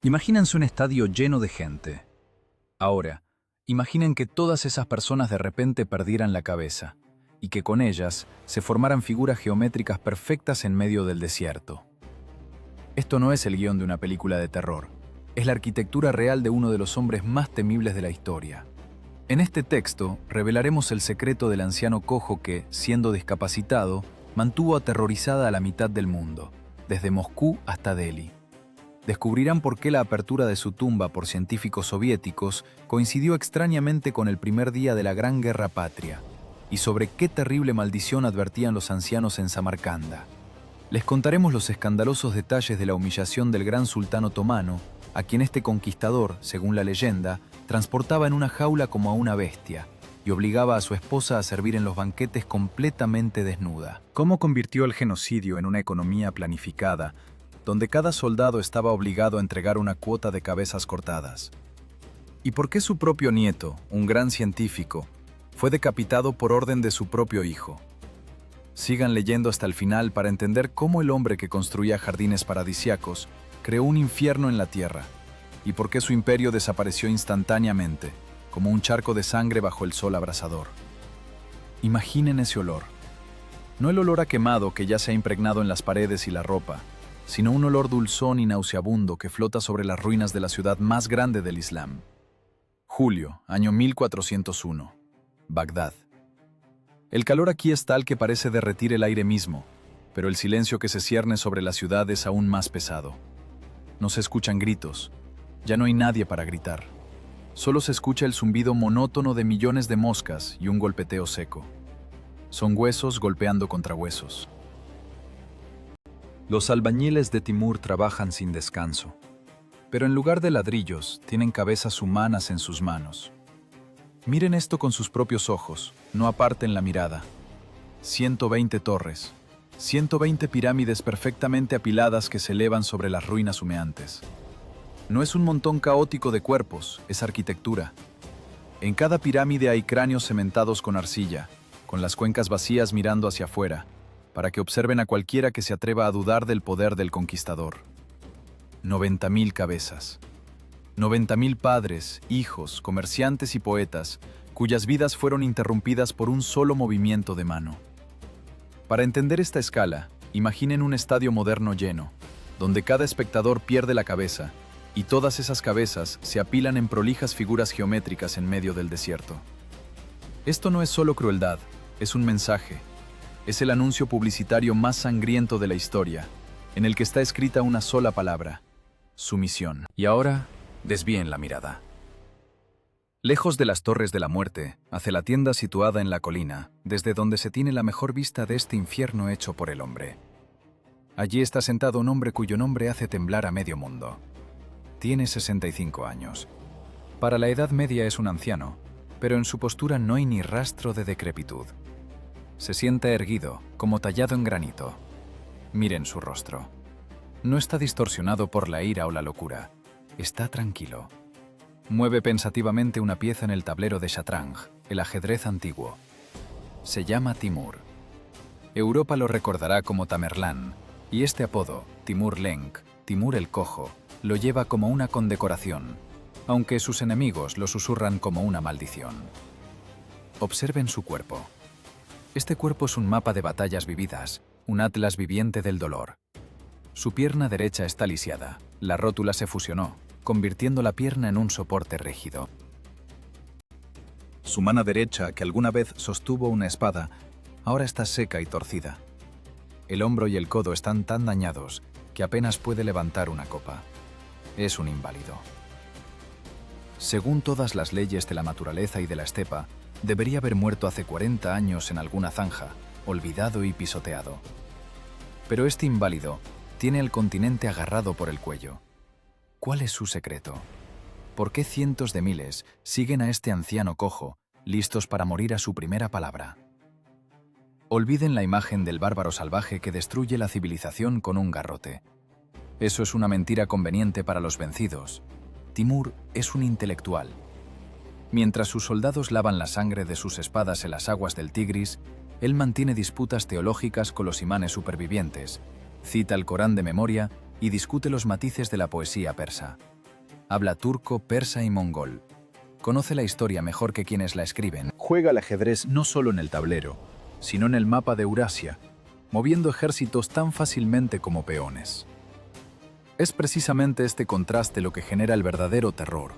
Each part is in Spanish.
Imagínense un estadio lleno de gente. Ahora, imaginen que todas esas personas de repente perdieran la cabeza y que con ellas se formaran figuras geométricas perfectas en medio del desierto. Esto no es el guión de una película de terror, es la arquitectura real de uno de los hombres más temibles de la historia. En este texto revelaremos el secreto del anciano cojo que, siendo discapacitado, mantuvo aterrorizada a la mitad del mundo, desde Moscú hasta Delhi. Descubrirán por qué la apertura de su tumba por científicos soviéticos coincidió extrañamente con el primer día de la Gran Guerra Patria, y sobre qué terrible maldición advertían los ancianos en Samarcanda. Les contaremos los escandalosos detalles de la humillación del gran sultán otomano, a quien este conquistador, según la leyenda, transportaba en una jaula como a una bestia, y obligaba a su esposa a servir en los banquetes completamente desnuda. ¿Cómo convirtió el genocidio en una economía planificada, donde cada soldado estaba obligado a entregar una cuota de cabezas cortadas? ¿Y por qué su propio nieto, un gran científico, fue decapitado por orden de su propio hijo? Sigan leyendo hasta el final para entender cómo el hombre que construía jardines paradisíacos creó un infierno en la tierra, y por qué su imperio desapareció instantáneamente, como un charco de sangre bajo el sol abrasador. Imaginen ese olor. No el olor a quemado que ya se ha impregnado en las paredes y la ropa, sino un olor dulzón y nauseabundo que flota sobre las ruinas de la ciudad más grande del Islam. Julio, año 1401. Bagdad. El calor aquí es tal que parece derretir el aire mismo, pero el silencio que se cierne sobre la ciudad es aún más pesado. No se escuchan gritos, ya no hay nadie para gritar. Solo se escucha el zumbido monótono de millones de moscas y un golpeteo seco. Son huesos golpeando contra huesos. Los albañiles de Timur trabajan sin descanso, pero en lugar de ladrillos, tienen cabezas humanas en sus manos. Miren esto con sus propios ojos, no aparten la mirada. 120 torres, 120 pirámides perfectamente apiladas que se elevan sobre las ruinas humeantes. No es un montón caótico de cuerpos, es arquitectura. En cada pirámide hay cráneos cementados con arcilla, con las cuencas vacías mirando hacia afuera, para que observen a cualquiera que se atreva a dudar del poder del conquistador. 90.000 cabezas. 90.000 padres, hijos, comerciantes y poetas, cuyas vidas fueron interrumpidas por un solo movimiento de mano. Para entender esta escala, imaginen un estadio moderno lleno, donde cada espectador pierde la cabeza, y todas esas cabezas se apilan en prolijas figuras geométricas en medio del desierto. Esto no es solo crueldad, es un mensaje. Es el anuncio publicitario más sangriento de la historia, en el que está escrita una sola palabra: sumisión. Y ahora, desvíen la mirada. Lejos de las Torres de la Muerte, hacia la tienda situada en la colina, desde donde se tiene la mejor vista de este infierno hecho por el hombre. Allí está sentado un hombre cuyo nombre hace temblar a medio mundo. Tiene 65 años. Para la Edad Media es un anciano, pero en su postura no hay ni rastro de decrepitud. Se siente erguido, como tallado en granito. Miren su rostro. No está distorsionado por la ira o la locura. Está tranquilo. Mueve pensativamente una pieza en el tablero de Shatranj, el ajedrez antiguo. Se llama Timur. Europa lo recordará como Tamerlán, y este apodo, Timur Lenk, Timur el Cojo, lo lleva como una condecoración, aunque sus enemigos lo susurran como una maldición. Observen su cuerpo. Este cuerpo es un mapa de batallas vividas, un atlas viviente del dolor. Su pierna derecha está lisiada, la rótula se fusionó, convirtiendo la pierna en un soporte rígido. Su mano derecha, que alguna vez sostuvo una espada, ahora está seca y torcida. El hombro y el codo están tan dañados que apenas puede levantar una copa. Es un inválido. Según todas las leyes de la naturaleza y de la estepa, debería haber muerto hace 40 años en alguna zanja, olvidado y pisoteado. Pero este inválido tiene el continente agarrado por el cuello. ¿Cuál es su secreto? ¿Por qué cientos de miles siguen a este anciano cojo, listos para morir a su primera palabra? Olviden la imagen del bárbaro salvaje que destruye la civilización con un garrote. Eso es una mentira conveniente para los vencidos. Timur es un intelectual. Mientras sus soldados lavan la sangre de sus espadas en las aguas del Tigris, él mantiene disputas teológicas con los imanes supervivientes, cita el Corán de memoria y discute los matices de la poesía persa. Habla turco, persa y mongol. Conoce la historia mejor que quienes la escriben. Juega al ajedrez no solo en el tablero, sino en el mapa de Eurasia, moviendo ejércitos tan fácilmente como peones. Es precisamente este contraste lo que genera el verdadero terror.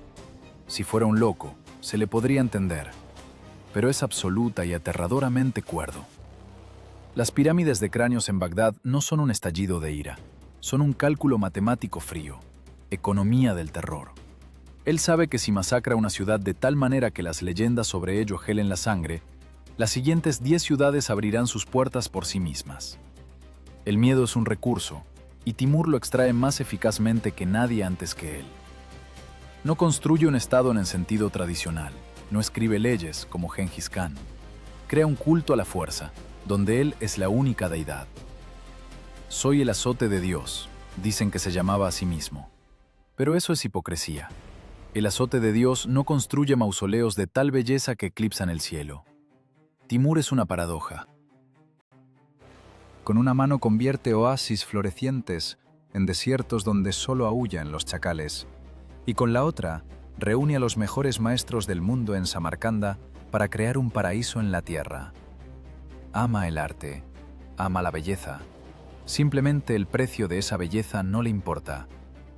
Si fuera un loco, se le podría entender, pero es absoluta y aterradoramente cuerdo. Las pirámides de cráneos en Bagdad no son un estallido de ira, son un cálculo matemático frío, economía del terror. Él sabe que si masacra una ciudad de tal manera que las leyendas sobre ello gelen la sangre, las siguientes 10 ciudades abrirán sus puertas por sí mismas. El miedo es un recurso, y Timur lo extrae más eficazmente que nadie antes que él. No construye un estado en el sentido tradicional, no escribe leyes como Gengis Khan. Crea un culto a la fuerza, donde él es la única deidad. Soy el azote de Dios, dicen que se llamaba a sí mismo. Pero eso es hipocresía. El azote de Dios no construye mausoleos de tal belleza que eclipsan el cielo. Timur es una paradoja. Con una mano convierte oasis florecientes en desiertos donde solo aúllan los chacales, y con la otra reúne a los mejores maestros del mundo en Samarcanda para crear un paraíso en la tierra. Ama el arte, ama la belleza. Simplemente el precio de esa belleza no le importa,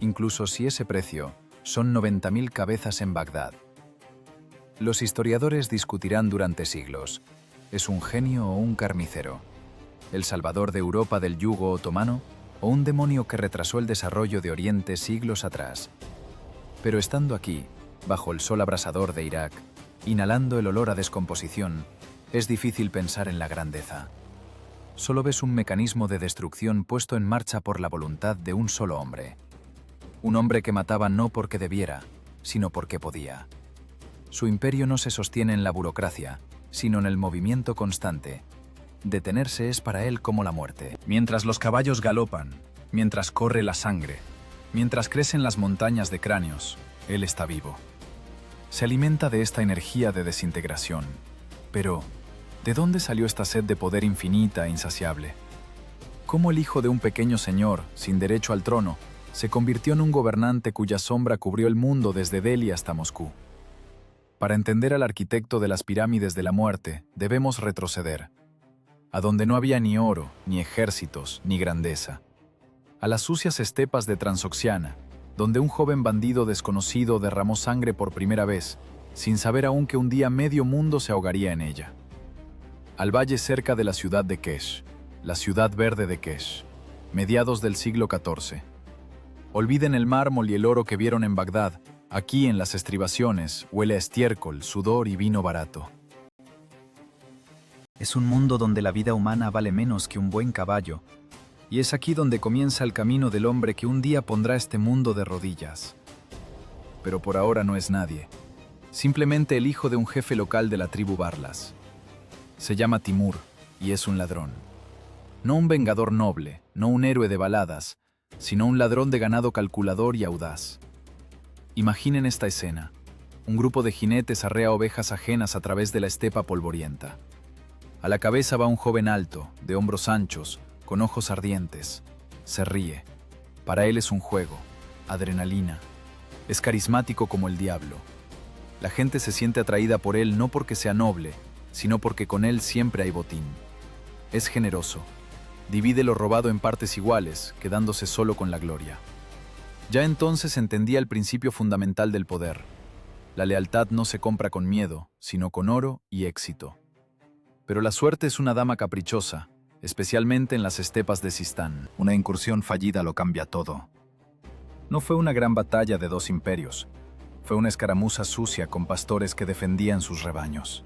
incluso si ese precio son 90.000 cabezas en Bagdad. Los historiadores discutirán durante siglos, ¿es un genio o un carnicero? ¿El salvador de Europa del yugo otomano o un demonio que retrasó el desarrollo de Oriente siglos atrás? Pero estando aquí, bajo el sol abrasador de Irak, inhalando el olor a descomposición, es difícil pensar en la grandeza. Solo ves un mecanismo de destrucción puesto en marcha por la voluntad de un solo hombre. Un hombre que mataba no porque debiera, sino porque podía. Su imperio no se sostiene en la burocracia, sino en el movimiento constante. Detenerse es para él como la muerte. Mientras los caballos galopan, mientras corre la sangre, mientras crecen las montañas de cráneos, él está vivo. Se alimenta de esta energía de desintegración. Pero, ¿de dónde salió esta sed de poder infinita e insaciable? ¿Cómo el hijo de un pequeño señor, sin derecho al trono, se convirtió en un gobernante cuya sombra cubrió el mundo desde Delhi hasta Moscú? Para entender al arquitecto de las pirámides de la muerte, debemos retroceder, a donde no había ni oro, ni ejércitos, ni grandeza, a las sucias estepas de Transoxiana, donde un joven bandido desconocido derramó sangre por primera vez, sin saber aún que un día medio mundo se ahogaría en ella. Al valle cerca de la ciudad de Kesh, la ciudad verde de Kesh, mediados del siglo XIV. Olviden el mármol y el oro que vieron en Bagdad. Aquí, en las estribaciones, huele a estiércol, sudor y vino barato. Es un mundo donde la vida humana vale menos que un buen caballo, y es aquí donde comienza el camino del hombre que un día pondrá este mundo de rodillas. Pero por ahora no es nadie. Simplemente el hijo de un jefe local de la tribu Barlas. Se llama Timur y es un ladrón. No un vengador noble, no un héroe de baladas, sino un ladrón de ganado calculador y audaz. Imaginen esta escena. Un grupo de jinetes arrea ovejas ajenas a través de la estepa polvorienta. A la cabeza va un joven alto, de hombros anchos, con ojos ardientes. Se ríe. Para él es un juego, adrenalina. Es carismático como el diablo. La gente se siente atraída por él no porque sea noble, sino porque con él siempre hay botín. Es generoso. Divide lo robado en partes iguales, quedándose solo con la gloria. Ya entonces entendía el principio fundamental del poder. La lealtad no se compra con miedo, sino con oro y éxito. Pero la suerte es una dama caprichosa, especialmente en las estepas de Sistán. Una incursión fallida lo cambia todo. No fue una gran batalla de dos imperios. Fue una escaramuza sucia con pastores que defendían sus rebaños.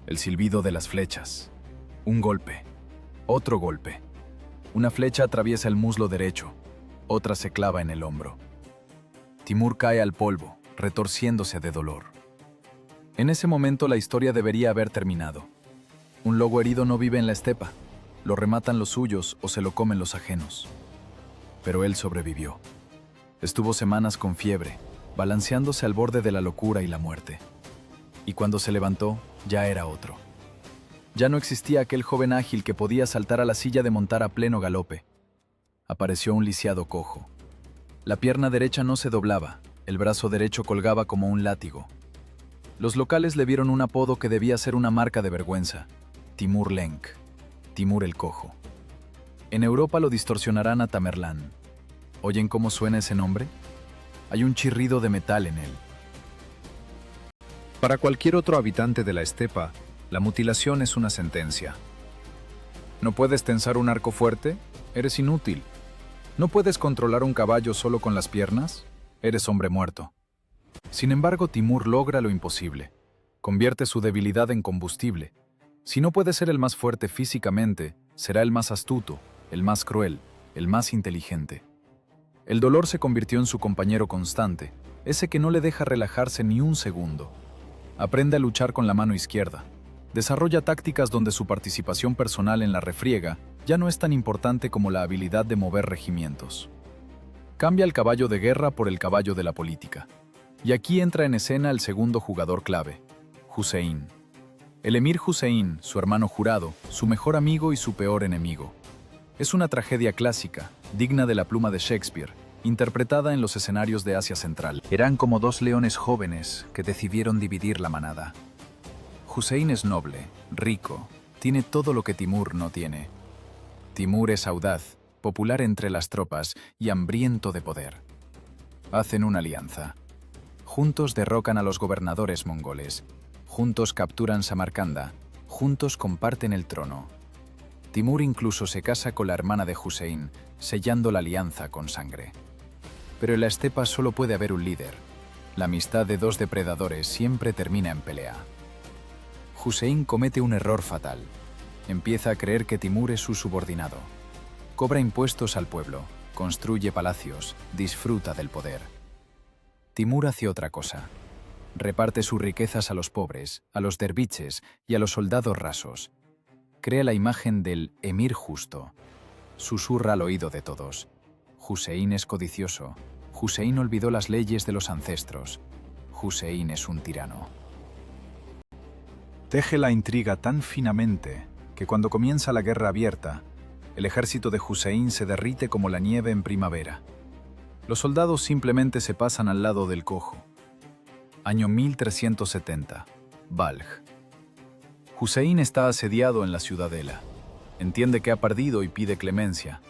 El silbido de las flechas. Un golpe. Otro golpe. Una flecha atraviesa el muslo derecho. Otra se clava en el hombro. Timur cae al polvo, retorciéndose de dolor. En ese momento la historia debería haber terminado. Un lobo herido no vive en la estepa. Lo rematan los suyos o se lo comen los ajenos. Pero él sobrevivió. Estuvo semanas con fiebre, balanceándose al borde de la locura y la muerte. Y cuando se levantó, ya era otro. Ya no existía aquel joven ágil que podía saltar a la silla de montar a pleno galope. apareció un lisiado cojo. La pierna derecha no se doblaba, el brazo derecho colgaba como un látigo. Los locales le vieron un apodo que debía ser una marca de vergüenza: Timur Lenk, Timur el Cojo. En Europa lo distorsionarán a Tamerlán. ¿Oyen cómo suena ese nombre? Hay un chirrido de metal en él. Para cualquier otro habitante de la estepa, la mutilación es una sentencia. ¿No puedes tensar un arco fuerte? Eres inútil. ¿No puedes controlar un caballo solo con las piernas? Eres hombre muerto. Sin embargo, Timur logra lo imposible. Convierte su debilidad en combustible. Si no puede ser el más fuerte físicamente, será el más astuto, el más cruel, el más inteligente. El dolor se convirtió en su compañero constante, ese que no le deja relajarse ni un segundo. Aprende a luchar con la mano izquierda. Desarrolla tácticas donde su participación personal en la refriega ya no es tan importante como la habilidad de mover regimientos. Cambia el caballo de guerra por el caballo de la política. Y aquí entra en escena el segundo jugador clave, Hussein. El emir Hussein, su hermano jurado, su mejor amigo y su peor enemigo. Es una tragedia clásica, digna de la pluma de Shakespeare, interpretada en los escenarios de Asia Central. Eran como dos leones jóvenes que decidieron dividir la manada. Hussein es noble, rico, tiene todo lo que Timur no tiene. Timur es audaz, popular entre las tropas y hambriento de poder. Hacen una alianza. Juntos derrocan a los gobernadores mongoles. Juntos capturan Samarcanda. Juntos comparten el trono. Timur incluso se casa con la hermana de Hussein, sellando la alianza con sangre. Pero en la estepa solo puede haber un líder. La amistad de dos depredadores siempre termina en pelea. Hussein comete un error fatal. Empieza a creer que Timur es su subordinado. Cobra impuestos al pueblo, construye palacios, disfruta del poder. Timur hace otra cosa. Reparte sus riquezas a los pobres, a los derviches y a los soldados rasos. Crea la imagen del emir justo. Susurra al oído de todos: Hussein es codicioso. Hussein olvidó las leyes de los ancestros. Hussein es un tirano. Teje la intriga tan finamente que cuando comienza la guerra abierta, el ejército de Hussein se derrite como la nieve en primavera. Los soldados simplemente se pasan al lado del cojo. Año 1370, Balj. Hussein está asediado en la ciudadela. Entiende que ha perdido y pide clemencia.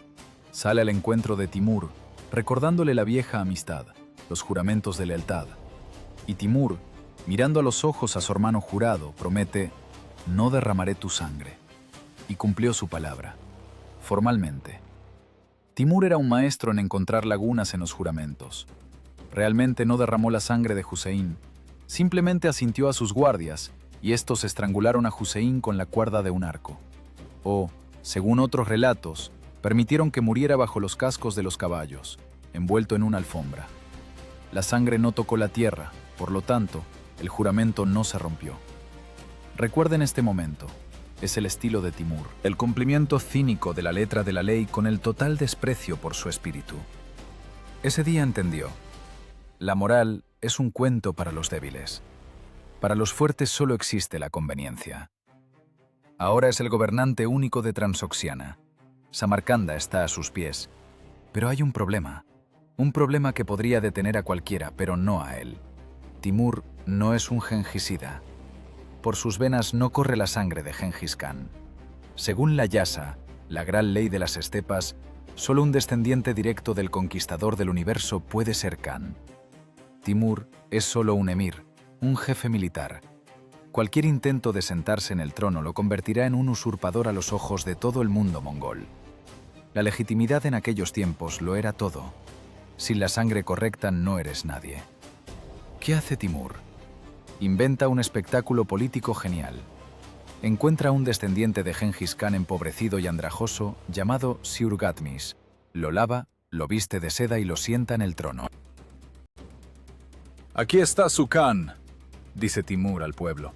Sale al encuentro de Timur, recordándole la vieja amistad, los juramentos de lealtad. Y Timur, mirando a los ojos a su hermano jurado, promete: no derramaré tu sangre. Y cumplió su palabra, formalmente. Timur era un maestro en encontrar lagunas en los juramentos. Realmente no derramó la sangre de Hussein, simplemente asintió a sus guardias, y estos estrangularon a Hussein con la cuerda de un arco. O, según otros relatos, permitieron que muriera bajo los cascos de los caballos, envuelto en una alfombra. La sangre no tocó la tierra, por lo tanto, el juramento no se rompió. Recuerden este momento. Es el estilo de Timur, el cumplimiento cínico de la letra de la ley con el total desprecio por su espíritu. Ese día entendió: la moral es un cuento para los débiles. Para los fuertes solo existe la conveniencia. Ahora es el gobernante único de Transoxiana. Samarcanda está a sus pies. Pero hay un problema que podría detener a cualquiera, pero no a él. Timur no es un gengisida. Por sus venas no corre la sangre de Gengis Khan. Según la Yasa, la gran ley de las estepas, solo un descendiente directo del conquistador del universo puede ser Khan. Timur es solo un emir, un jefe militar. Cualquier intento de sentarse en el trono lo convertirá en un usurpador a los ojos de todo el mundo mongol. La legitimidad en aquellos tiempos lo era todo. Sin la sangre correcta no eres nadie. ¿Qué hace Timur? Inventa un espectáculo político genial. Encuentra a un descendiente de Gengis Khan empobrecido y andrajoso llamado Siurgatmis. Lo lava, lo viste de seda y lo sienta en el trono. «Aquí está su Khan», dice Timur al pueblo.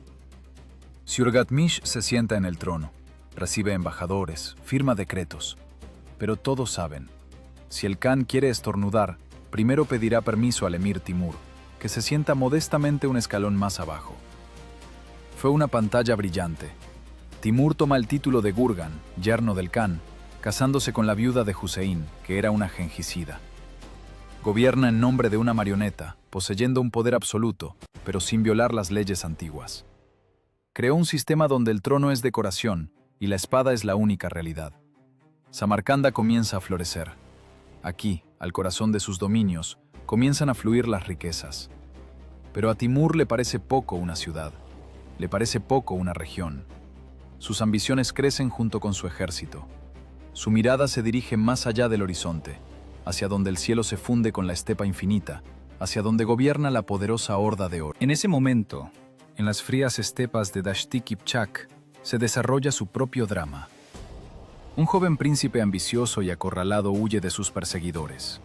Siurgatmis se sienta en el trono, recibe embajadores, firma decretos. Pero todos saben, si el Khan quiere estornudar, primero pedirá permiso al emir Timur, que se sienta modestamente un escalón más abajo. Fue una pantalla brillante. Timur toma el título de Gurgan, yerno del Khan, casándose con la viuda de Hussein, que era una genghisida. Gobierna en nombre de una marioneta, poseyendo un poder absoluto, pero sin violar las leyes antiguas. Creó un sistema donde el trono es decoración y la espada es la única realidad. Samarcanda comienza a florecer. Aquí, al corazón de sus dominios, comienzan a fluir las riquezas. Pero a Timur le parece poco una ciudad, le parece poco una región. Sus ambiciones crecen junto con su ejército. Su mirada se dirige más allá del horizonte, hacia donde el cielo se funde con la estepa infinita, hacia donde gobierna la poderosa Horda de Oro. En ese momento, en las frías estepas de Dashti Kipchak, se desarrolla su propio drama. Un joven príncipe ambicioso y acorralado huye de sus perseguidores.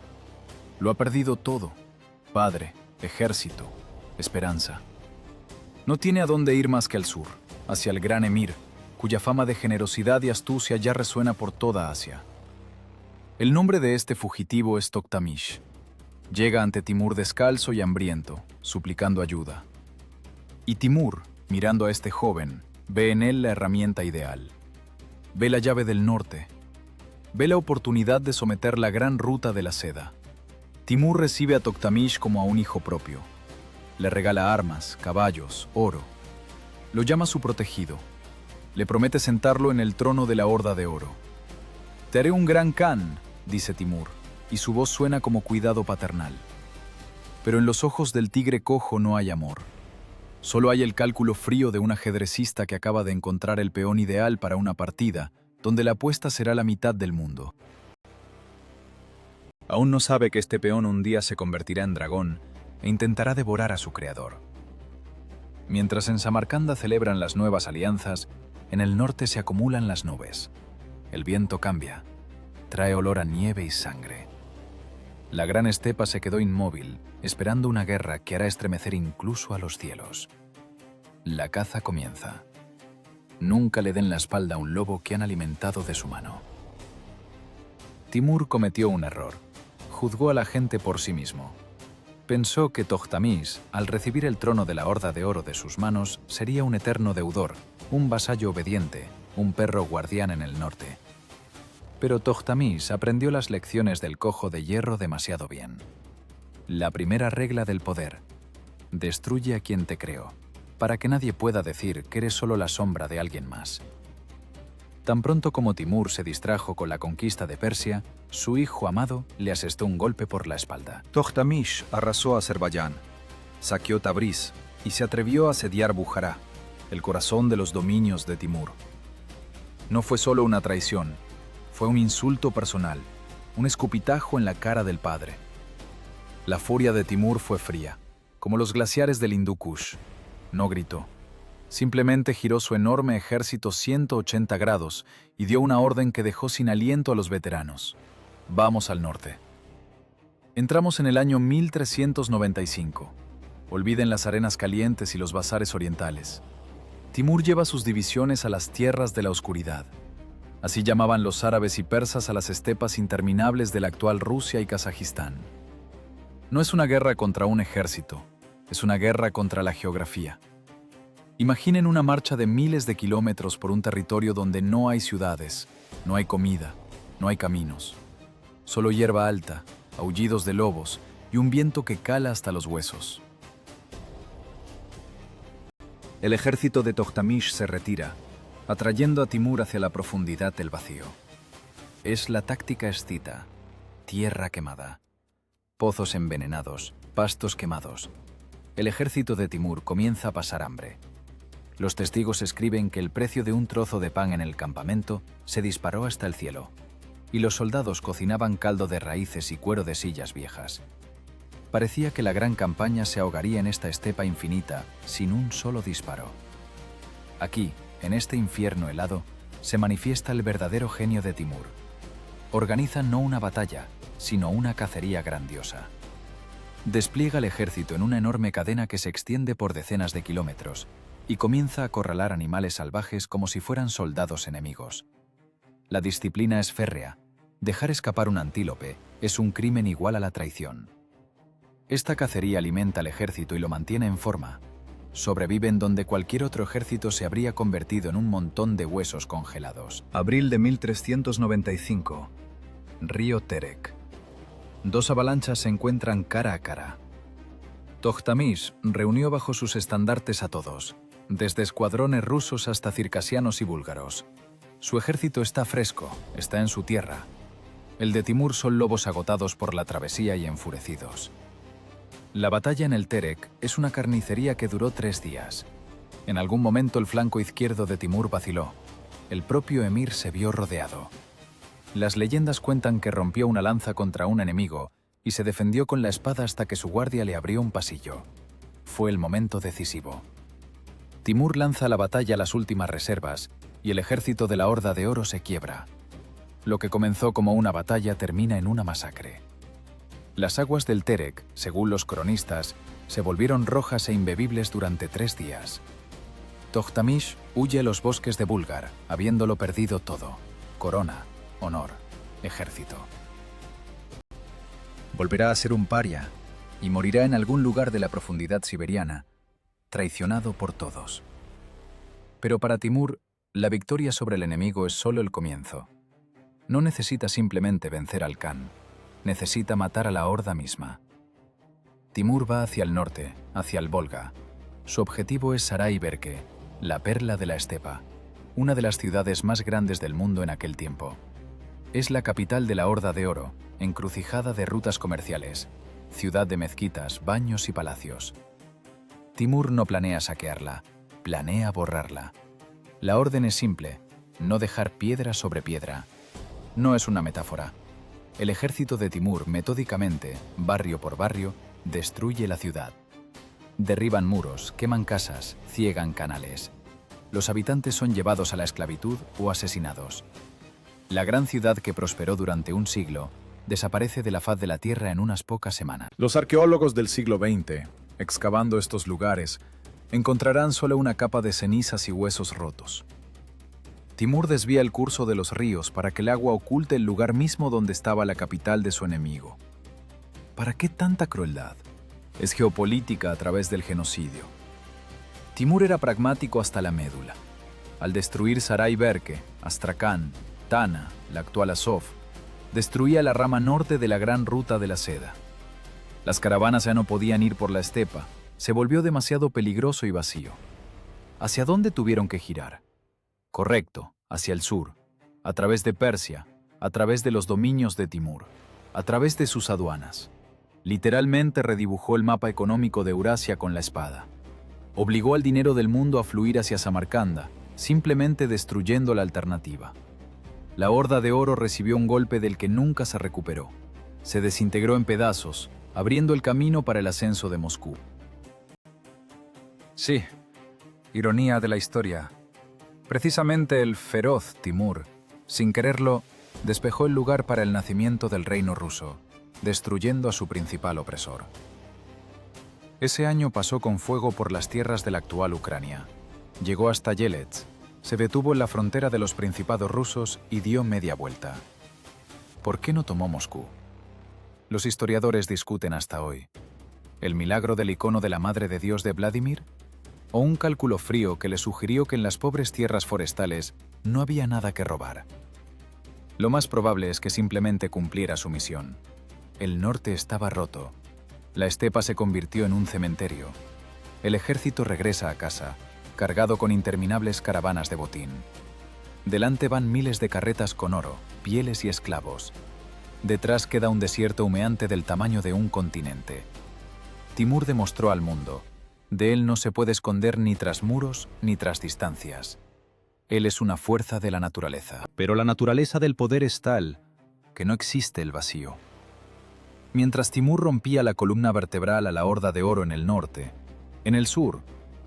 Lo ha perdido todo: padre, ejército, esperanza. No tiene a dónde ir más que al sur, hacia el gran emir, cuya fama de generosidad y astucia ya resuena por toda Asia. El nombre de este fugitivo es Toktamish. Llega ante Timur descalzo y hambriento, suplicando ayuda. Y Timur, mirando a este joven, ve en él la herramienta ideal. Ve la llave del norte. Ve la oportunidad de someter la gran ruta de la seda. Timur recibe a Toktamish como a un hijo propio. Le regala armas, caballos, oro. Lo llama su protegido. Le promete sentarlo en el trono de la Horda de Oro. «Te haré un gran Khan», dice Timur, y su voz suena como cuidado paternal. Pero en los ojos del tigre cojo no hay amor. Solo hay el cálculo frío de un ajedrecista que acaba de encontrar el peón ideal para una partida, donde la apuesta será la mitad del mundo. Aún no sabe que este peón un día se convertirá en dragón e intentará devorar a su creador. Mientras en Samarcanda celebran las nuevas alianzas, en el norte se acumulan las nubes. El viento cambia, trae olor a nieve y sangre. La gran estepa se quedó inmóvil, esperando una guerra que hará estremecer incluso a los cielos. La caza comienza. Nunca le den la espalda a un lobo que han alimentado de su mano. Timur cometió un error. Juzgó a la gente por sí mismo. Pensó que Toktamish, al recibir el trono de la Horda de Oro de sus manos, sería un eterno deudor, un vasallo obediente, un perro guardián en el norte. Pero Toktamish aprendió las lecciones del cojo de hierro demasiado bien. La primera regla del poder: destruye a quien te creó, para que nadie pueda decir que eres solo la sombra de alguien más. Tan pronto como Timur se distrajo con la conquista de Persia, su hijo amado le asestó un golpe por la espalda. Toktamish arrasó Azerbaiyán, saqueó Tabriz y se atrevió a asediar Bujará, El corazón de los dominios de Timur. No fue solo una traición, fue un insulto personal, un escupitajo en la cara del padre. La furia de Timur fue fría, como los glaciares del Hindú Kush. No gritó. Simplemente giró su enorme ejército 180 grados y dio una orden que dejó sin aliento a los veteranos. Vamos al norte. Entramos en el año 1395. Olviden las arenas calientes y los bazares orientales. Timur lleva sus divisiones a las tierras de la oscuridad. Así llamaban los árabes y persas a las estepas interminables de la actual Rusia y Kazajistán. No es una guerra contra un ejército, es una guerra contra la geografía. Imaginen una marcha de miles de kilómetros por un territorio donde no hay ciudades, no hay comida, no hay caminos. Solo hierba alta, aullidos de lobos y un viento que cala hasta los huesos. el ejército de Toktamish se retira, atrayendo a Timur hacia la profundidad del vacío. Es la táctica escita: tierra quemada, pozos envenenados, pastos quemados. El ejército de Timur comienza a pasar hambre. Los testigos escriben que el precio de un trozo de pan en el campamento se disparó hasta el cielo, y los soldados cocinaban caldo de raíces y cuero de sillas viejas. Parecía que la gran campaña se ahogaría en esta estepa infinita sin un solo disparo. Aquí, en este infierno helado, se manifiesta el verdadero genio de Timur. Organiza no una batalla, sino una cacería grandiosa. Despliega el ejército en una enorme cadena que se extiende por decenas de kilómetros y comienza a acorralar animales salvajes como si fueran soldados enemigos. La disciplina es férrea. Dejar escapar un antílope es un crimen igual a la traición. Esta cacería alimenta al ejército y lo mantiene en forma. Sobreviven donde cualquier otro ejército se habría convertido en un montón de huesos congelados. Abril de 1395. Río Terek. Dos avalanchas se encuentran cara a cara. Tohtamish reunió bajo sus estandartes a todos, desde escuadrones rusos hasta circasianos y búlgaros. Su ejército está fresco, está en su tierra. El de Timur son lobos agotados por la travesía y enfurecidos. La batalla en el Terek es una carnicería que duró 3 días. En algún momento el flanco izquierdo de Timur vaciló. El propio emir se vio rodeado. Las leyendas cuentan que rompió una lanza contra un enemigo y se defendió con la espada hasta que su guardia le abrió un pasillo. Fue el momento decisivo. Timur lanza a la batalla las últimas reservas y el ejército de la Horda de Oro se quiebra. Lo que comenzó como una batalla termina en una masacre. Las aguas del Terek, según los cronistas, se volvieron rojas e imbebibles durante 3 días. Tohtamish huye a los bosques de Búlgar, habiéndolo perdido todo: corona, honor, ejército. Volverá a ser un paria y morirá en algún lugar de la profundidad siberiana, traicionado por todos. Pero para Timur, la victoria sobre el enemigo es solo el comienzo. No necesita simplemente vencer al Khan, necesita matar a la horda misma. Timur va hacia el norte, hacia el Volga. Su objetivo es Sarai Berke, la perla de la estepa, una de las ciudades más grandes del mundo en aquel tiempo. Es la capital de la Horda de Oro, encrucijada de rutas comerciales, ciudad de mezquitas, baños y palacios. Timur no planea saquearla, planea borrarla. La orden es simple: no dejar piedra sobre piedra. No es una metáfora. El ejército de Timur metódicamente, barrio por barrio, destruye la ciudad. Derriban muros, queman casas, ciegan canales. Los habitantes son llevados a la esclavitud o asesinados. La gran ciudad que prosperó durante un siglo desaparece de la faz de la tierra en unas pocas semanas. Los arqueólogos del siglo XX, excavando estos lugares, encontrarán solo una capa de cenizas y huesos rotos. Timur desvía el curso de los ríos para que el agua oculte el lugar mismo donde estaba la capital de su enemigo. ¿Para qué tanta crueldad? Es geopolítica a través del genocidio. Timur era pragmático hasta la médula. Al destruir Sarai Berke, Astrakán, Tana, la actual Azov, destruía la rama norte de la gran ruta de la seda. Las caravanas ya no podían ir por la estepa, se volvió demasiado peligroso y vacío. ¿Hacia dónde tuvieron que girar? Correcto, hacia el sur, a través de Persia, a través de los dominios de Timur, a través de sus aduanas. Literalmente redibujó el mapa económico de Eurasia con la espada. Obligó al dinero del mundo a fluir hacia Samarcanda, simplemente destruyendo la alternativa. La Horda de Oro recibió un golpe del que nunca se recuperó. Se desintegró en pedazos, abriendo el camino para el ascenso de Moscú. Sí, ironía de la historia. Precisamente el feroz Timur, sin quererlo, despejó el lugar para el nacimiento del reino ruso, destruyendo a su principal opresor. Ese año pasó con fuego por las tierras de la actual Ucrania. Llegó hasta Yelets, se detuvo en la frontera de los principados rusos y dio media vuelta. ¿Por qué no tomó Moscú? Los historiadores discuten hasta hoy. ¿El milagro del icono de la Madre de Dios de Vladimir? ¿O un cálculo frío que le sugirió que en las pobres tierras forestales no había nada que robar? Lo más probable es que simplemente cumpliera su misión. El norte estaba roto. La estepa se convirtió en un cementerio. El ejército regresa a casa, cargado con interminables caravanas de botín. Delante van miles de carretas con oro, pieles y esclavos. Detrás queda un desierto humeante del tamaño de un continente. Timur demostró al mundo: de él no se puede esconder ni tras muros ni tras distancias. Él es una fuerza de la naturaleza. Pero la naturaleza del poder es tal que no existe el vacío. Mientras Timur rompía la columna vertebral a la Horda de Oro en el norte, en el sur,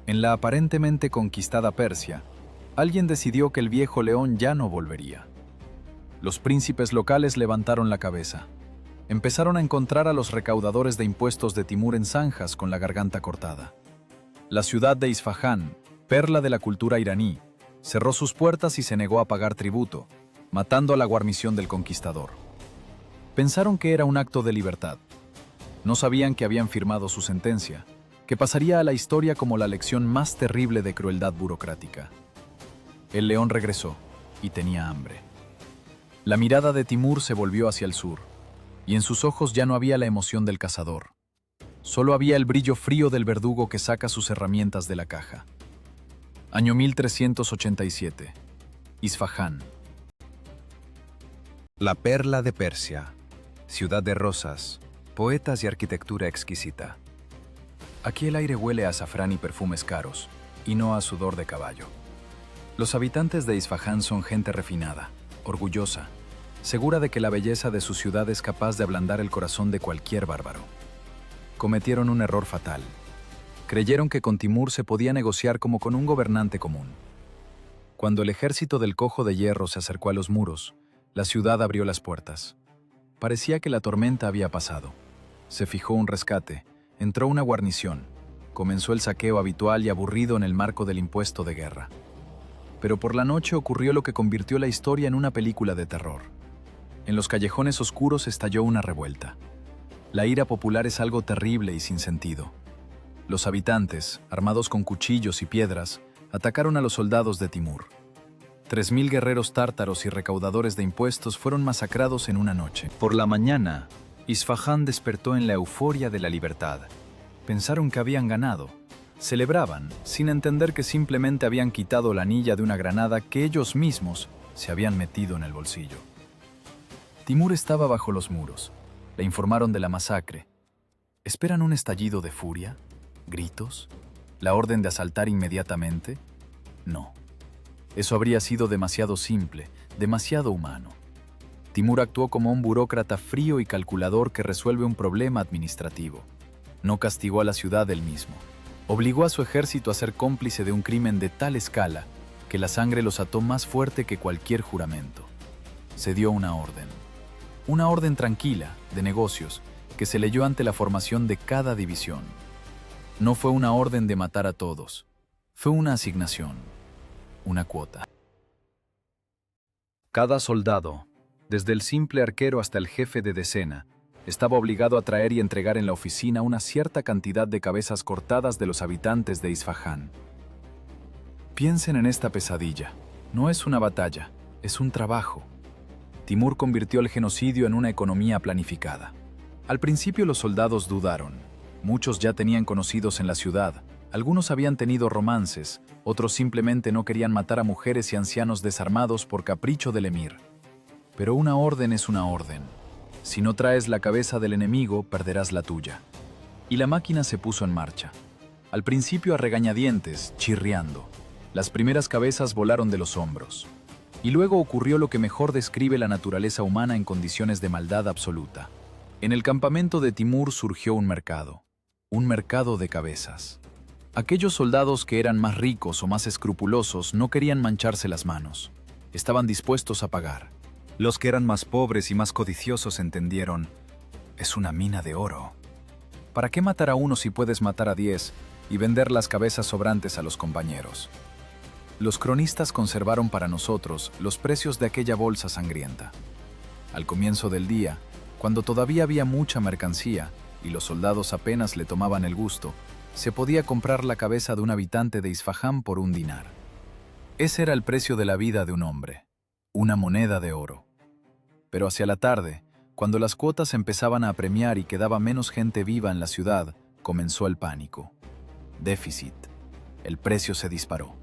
en la aparentemente conquistada Persia, alguien decidió que el viejo león ya no volvería. Los príncipes locales levantaron la cabeza. Empezaron a encontrar a los recaudadores de impuestos de Timur en zanjas con la garganta cortada. La ciudad de Isfahán, perla de la cultura iraní, cerró sus puertas y se negó a pagar tributo, matando a la guarnición del conquistador. Pensaron que era un acto de libertad. No sabían que habían firmado su sentencia. que pasaría a la historia como la lección más terrible de crueldad burocrática. El león regresó y tenía hambre. La mirada de Timur se volvió hacia el sur, y en sus ojos ya no había la emoción del cazador. Solo había el brillo frío del verdugo que saca sus herramientas de la caja. Año 1387. Isfahán. La perla de Persia, ciudad de rosas, poetas y arquitectura exquisita. Aquí el aire huele a azafrán y perfumes caros, y no a sudor de caballo. Los habitantes de Isfahán son gente refinada, orgullosa, segura de que la belleza de su ciudad es capaz de ablandar el corazón de cualquier bárbaro. Cometieron un error fatal. Creyeron que con Timur se podía negociar como con un gobernante común. Cuando el ejército del Cojo de Hierro se acercó a los muros, la ciudad abrió las puertas. Parecía que la tormenta había pasado. Se fijó un rescate, entró una guarnición, comenzó el saqueo habitual y aburrido en el marco del impuesto de guerra. Pero por la noche ocurrió lo que convirtió la historia en una película de terror. En los callejones oscuros estalló una revuelta. La ira popular es algo terrible y sin sentido. Los habitantes, armados con cuchillos y piedras, atacaron a los soldados de Timur. 3000 guerreros tártaros y recaudadores de impuestos fueron masacrados en una noche. Por la mañana, Isfahán despertó en la euforia de la libertad. Pensaron que habían ganado. Celebraban, sin entender que simplemente habían quitado la anilla de una granada que ellos mismos se habían metido en el bolsillo. Timur estaba bajo los muros. Le informaron de la masacre. ¿Esperan un estallido de furia? ¿Gritos? ¿La orden de asaltar inmediatamente? No. Eso habría sido demasiado simple, demasiado humano. Timur actuó como un burócrata frío y calculador que resuelve un problema administrativo. No castigó a la ciudad él mismo. Obligó a su ejército a ser cómplice de un crimen de tal escala que la sangre los ató más fuerte que cualquier juramento. Se dio una orden tranquila, de negocios, que se leyó ante la formación de cada división. No fue una orden de matar a todos, fue una asignación, una cuota. Cada soldado, desde el simple arquero hasta el jefe de decena, estaba obligado a traer y entregar en la oficina una cierta cantidad de cabezas cortadas de los habitantes de Isfahán. Piensen en esta pesadilla. No es una batalla, es un trabajo. Timur convirtió el genocidio en una economía planificada. Al principio los soldados dudaron. Muchos ya tenían conocidos en la ciudad. Algunos habían tenido romances, otros simplemente no querían matar a mujeres y ancianos desarmados por capricho del emir. Pero una orden es una orden. Si no traes la cabeza del enemigo, perderás la tuya. Y la máquina se puso en marcha. Al principio a regañadientes, chirriando. Las primeras cabezas volaron de los hombros. Y luego ocurrió lo que mejor describe la naturaleza humana en condiciones de maldad absoluta. En el campamento de Timur surgió un mercado de cabezas. Aquellos soldados que eran más ricos o más escrupulosos no querían mancharse las manos. Estaban dispuestos a pagar. Los que eran más pobres y más codiciosos entendieron, es una mina de oro. ¿Para qué matar a uno si puedes matar a 10 y vender las cabezas sobrantes a los compañeros? Los cronistas conservaron para nosotros los precios de aquella bolsa sangrienta. Al comienzo del día, cuando todavía había mucha mercancía y los soldados apenas le tomaban el gusto, se podía comprar la cabeza de un habitante de Isfahán por 1 dinar. Ese era el precio de la vida de un hombre, una moneda de oro. Pero hacia la tarde, cuando las cuotas empezaban a apremiar y quedaba menos gente viva en la ciudad, comenzó el pánico. Déficit. El precio se disparó.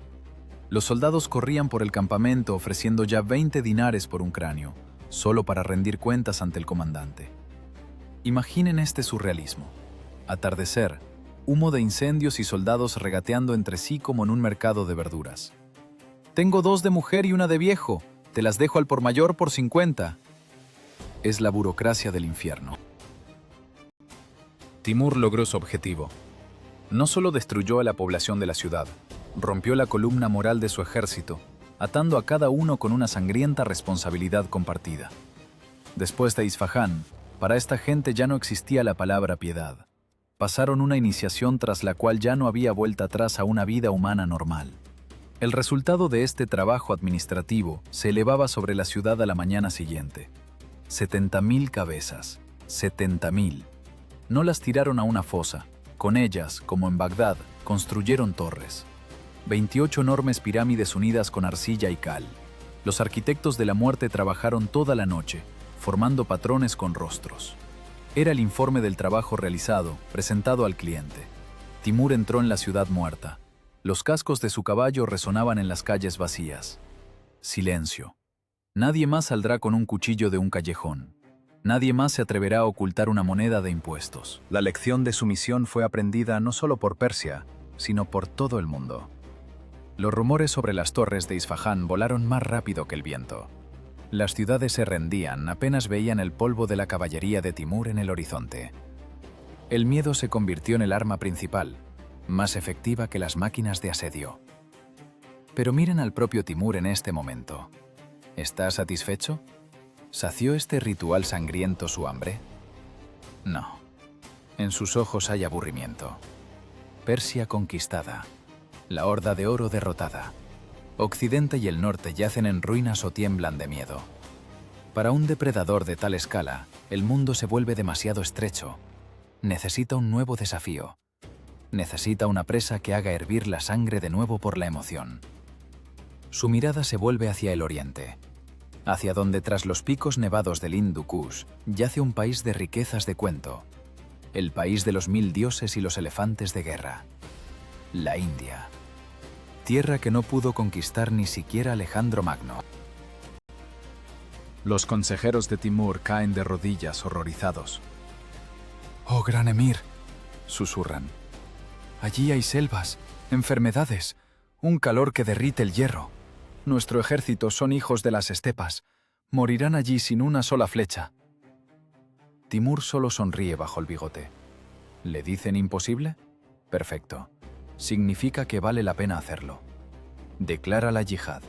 Los soldados corrían por el campamento ofreciendo ya 20 dinares por un cráneo, solo para rendir cuentas ante el comandante. Imaginen este surrealismo. Atardecer, humo de incendios y soldados regateando entre sí como en un mercado de verduras. «Tengo 2 de mujer y 1 de viejo. Te las dejo al por mayor por 50. Es la burocracia del infierno. Timur logró su objetivo. No solo destruyó a la población de la ciudad, rompió la columna moral de su ejército, atando a cada uno con una sangrienta responsabilidad compartida. Después de Isfahán, para esta gente ya no existía la palabra piedad. Pasaron una iniciación tras la cual ya no había vuelta atrás a una vida humana normal. El resultado de este trabajo administrativo se elevaba sobre la ciudad a la mañana siguiente. 70.000 cabezas. 70.000. No las tiraron a una fosa, Con ellas, como en Bagdad, construyeron torres. 28 enormes pirámides unidas con arcilla y cal. Los arquitectos de la muerte trabajaron toda la noche, formando patrones con rostros. Era el informe del trabajo realizado, presentado al cliente. Timur entró en la ciudad muerta. Los cascos de su caballo resonaban en las calles vacías. Silencio. Nadie más saldrá con un cuchillo de un callejón. Nadie más se atreverá a ocultar una moneda de impuestos. La lección de sumisión fue aprendida no solo por Persia, sino por todo el mundo. Los rumores sobre las torres de Isfahán volaron más rápido que el viento. Las ciudades se rendían, apenas veían el polvo de la caballería de Timur en el horizonte. El miedo se convirtió en el arma principal, más efectiva que las máquinas de asedio. Pero miren al propio Timur en este momento. ¿Está satisfecho? ¿Sació este ritual sangriento su hambre? No. En sus ojos hay aburrimiento. Persia conquistada. La horda de oro derrotada. Occidente y el norte yacen en ruinas o tiemblan de miedo. Para un depredador de tal escala, el mundo se vuelve demasiado estrecho. Necesita un nuevo desafío. Necesita una presa que haga hervir la sangre de nuevo por la emoción. Su mirada se vuelve hacia el oriente, hacia donde tras los picos nevados del Hindu Kush yace un país de riquezas de cuento, el país de los 1000 dioses y los elefantes de guerra, la India. Tierra que no pudo conquistar ni siquiera Alejandro Magno. Los consejeros de Timur caen de rodillas horrorizados. «Oh, gran emir», susurran. «Allí hay selvas, enfermedades, un calor que derrite el hierro. Nuestro ejército son hijos de las estepas. Morirán allí sin una sola flecha». Timur solo sonríe bajo el bigote. ¿Le dicen imposible? Perfecto. Significa que vale la pena hacerlo. Declara la yihad.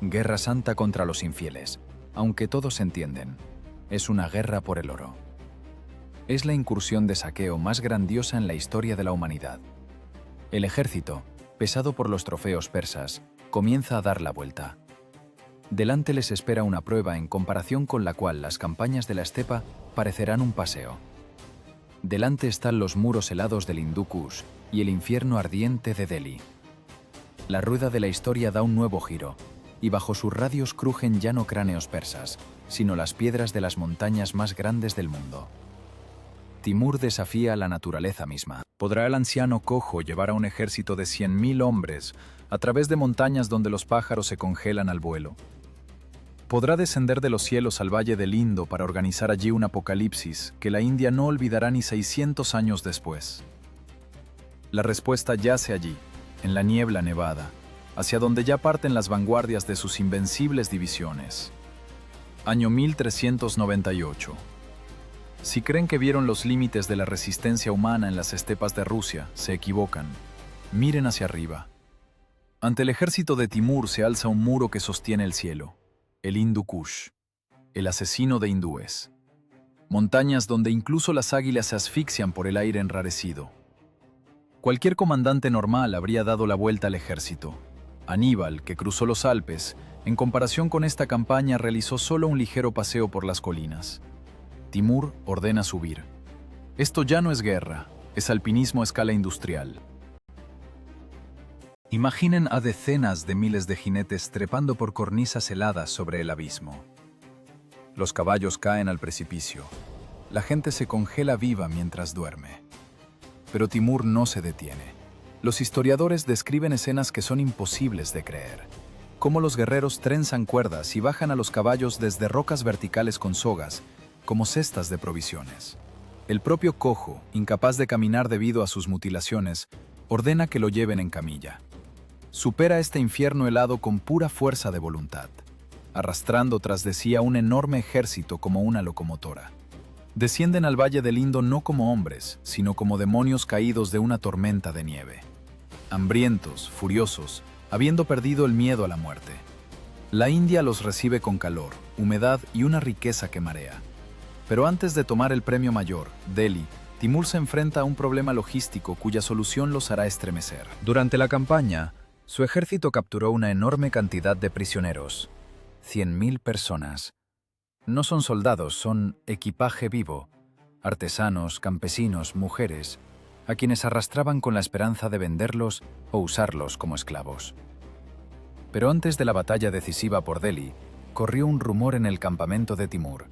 Guerra santa contra los infieles. Aunque todos entienden, es una guerra por el oro. Es la incursión de saqueo más grandiosa en la historia de la humanidad. El ejército, pesado por los trofeos persas, comienza a dar la vuelta. Delante les espera una prueba en comparación con la cual las campañas de la estepa parecerán un paseo. Delante están los muros helados del Hindú Kush y el infierno ardiente de Delhi. La rueda de la historia da un nuevo giro, y bajo sus radios crujen ya no cráneos persas, sino las piedras de las montañas más grandes del mundo. Timur desafía a la naturaleza misma. ¿Podrá el anciano cojo llevar a un ejército de 100.000 hombres a través de montañas donde los pájaros se congelan al vuelo? ¿Podrá descender de los cielos al Valle del Indo para organizar allí un apocalipsis que la India no olvidará ni 600 años después? La respuesta yace allí, en la niebla nevada, hacia donde ya parten las vanguardias de sus invencibles divisiones. Año 1398. Si creen que vieron los límites de la resistencia humana en las estepas de Rusia, se equivocan. Miren hacia arriba. Ante el ejército de Timur se alza un muro que sostiene el cielo, el Hindu Kush, el asesino de hindúes. Montañas donde incluso las águilas se asfixian por el aire enrarecido. Cualquier comandante normal habría dado la vuelta al ejército. Aníbal, que cruzó los Alpes, en comparación con esta campaña realizó solo un ligero paseo por las colinas. Timur ordena subir. Esto ya no es guerra, es alpinismo a escala industrial. Imaginen a decenas de miles de jinetes trepando por cornisas heladas sobre el abismo. Los caballos caen al precipicio. La gente se congela viva mientras duerme. Pero Timur no se detiene. Los historiadores describen escenas que son imposibles de creer. Cómo los guerreros trenzan cuerdas y bajan a los caballos desde rocas verticales con sogas, como cestas de provisiones. El propio cojo, incapaz de caminar debido a sus mutilaciones, ordena que lo lleven en camilla. Supera este infierno helado con pura fuerza de voluntad, arrastrando tras de sí a un enorme ejército como una locomotora. Descienden al Valle del Indo no como hombres, sino como demonios caídos de una tormenta de nieve. Hambrientos, furiosos, habiendo perdido el miedo a la muerte. La India los recibe con calor, humedad y una riqueza que marea. Pero antes de tomar el premio mayor, Delhi, Timur se enfrenta a un problema logístico cuya solución los hará estremecer. Durante la campaña, su ejército capturó una enorme cantidad de prisioneros, 100.000 personas. No son soldados, son equipaje vivo, artesanos, campesinos, mujeres, a quienes arrastraban con la esperanza de venderlos o usarlos como esclavos. Pero antes de la batalla decisiva por Delhi, corrió un rumor en el campamento de Timur.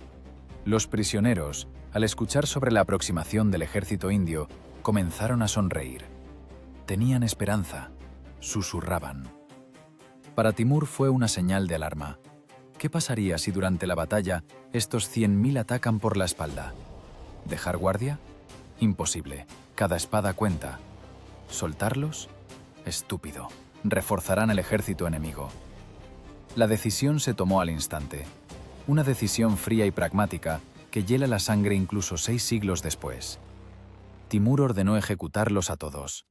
Los prisioneros, al escuchar sobre la aproximación del ejército indio, comenzaron a sonreír. Tenían esperanza, susurraban. Para Timur fue una señal de alarma. ¿Qué pasaría si durante la batalla estos 100.000 atacan por la espalda? ¿Dejar guardia? Imposible. Cada espada cuenta. ¿Soltarlos? Estúpido. Reforzarán el ejército enemigo. La decisión se tomó al instante. Una decisión fría y pragmática que hiela la sangre incluso 6 siglos después. Timur ordenó ejecutarlos a todos.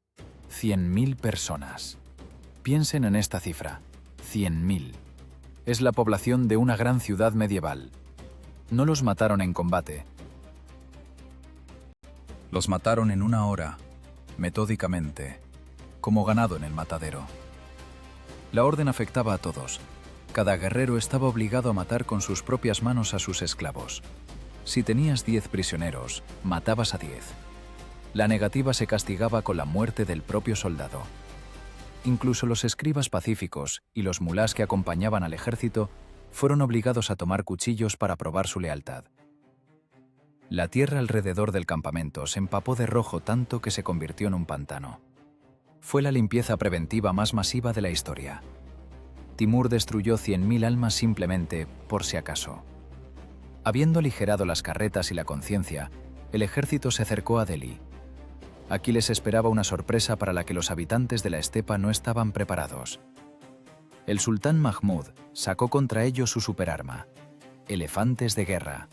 100.000 personas. Piensen en esta cifra. 100.000. Es la población de una gran ciudad medieval. No los mataron en combate. Los mataron en una hora, metódicamente, como ganado en el matadero. La orden afectaba a todos. Cada guerrero estaba obligado a matar con sus propias manos a sus esclavos. Si tenías 10 prisioneros, matabas a 10. La negativa se castigaba con la muerte del propio soldado. Incluso los escribas pacíficos y los mulás que acompañaban al ejército fueron obligados a tomar cuchillos para probar su lealtad. La tierra alrededor del campamento se empapó de rojo tanto que se convirtió en un pantano. Fue la limpieza preventiva más masiva de la historia. Timur destruyó 100.000 almas simplemente por si acaso. Habiendo aligerado las carretas y la conciencia, el ejército se acercó a Delhi. Aquí les esperaba una sorpresa para la que los habitantes de la estepa no estaban preparados. El sultán Mahmud sacó contra ellos su superarma: elefantes de guerra.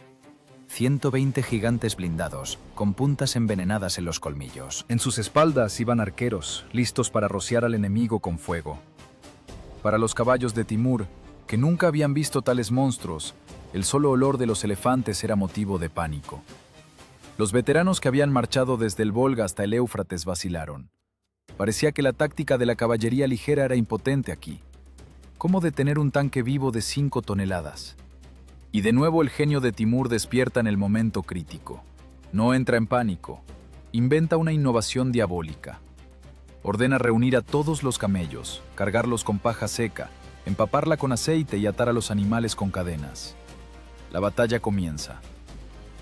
120 gigantes blindados, con puntas envenenadas en los colmillos. En sus espaldas iban arqueros, listos para rociar al enemigo con fuego. Para los caballos de Timur, que nunca habían visto tales monstruos, el solo olor de los elefantes era motivo de pánico. Los veteranos que habían marchado desde el Volga hasta el Éufrates vacilaron. Parecía que la táctica de la caballería ligera era impotente aquí. ¿Cómo detener un tanque vivo de 5 toneladas? Y de nuevo el genio de Timur despierta en el momento crítico. No entra en pánico. Inventa una innovación diabólica. Ordena reunir a todos los camellos, cargarlos con paja seca, empaparla con aceite y atar a los animales con cadenas. La batalla comienza.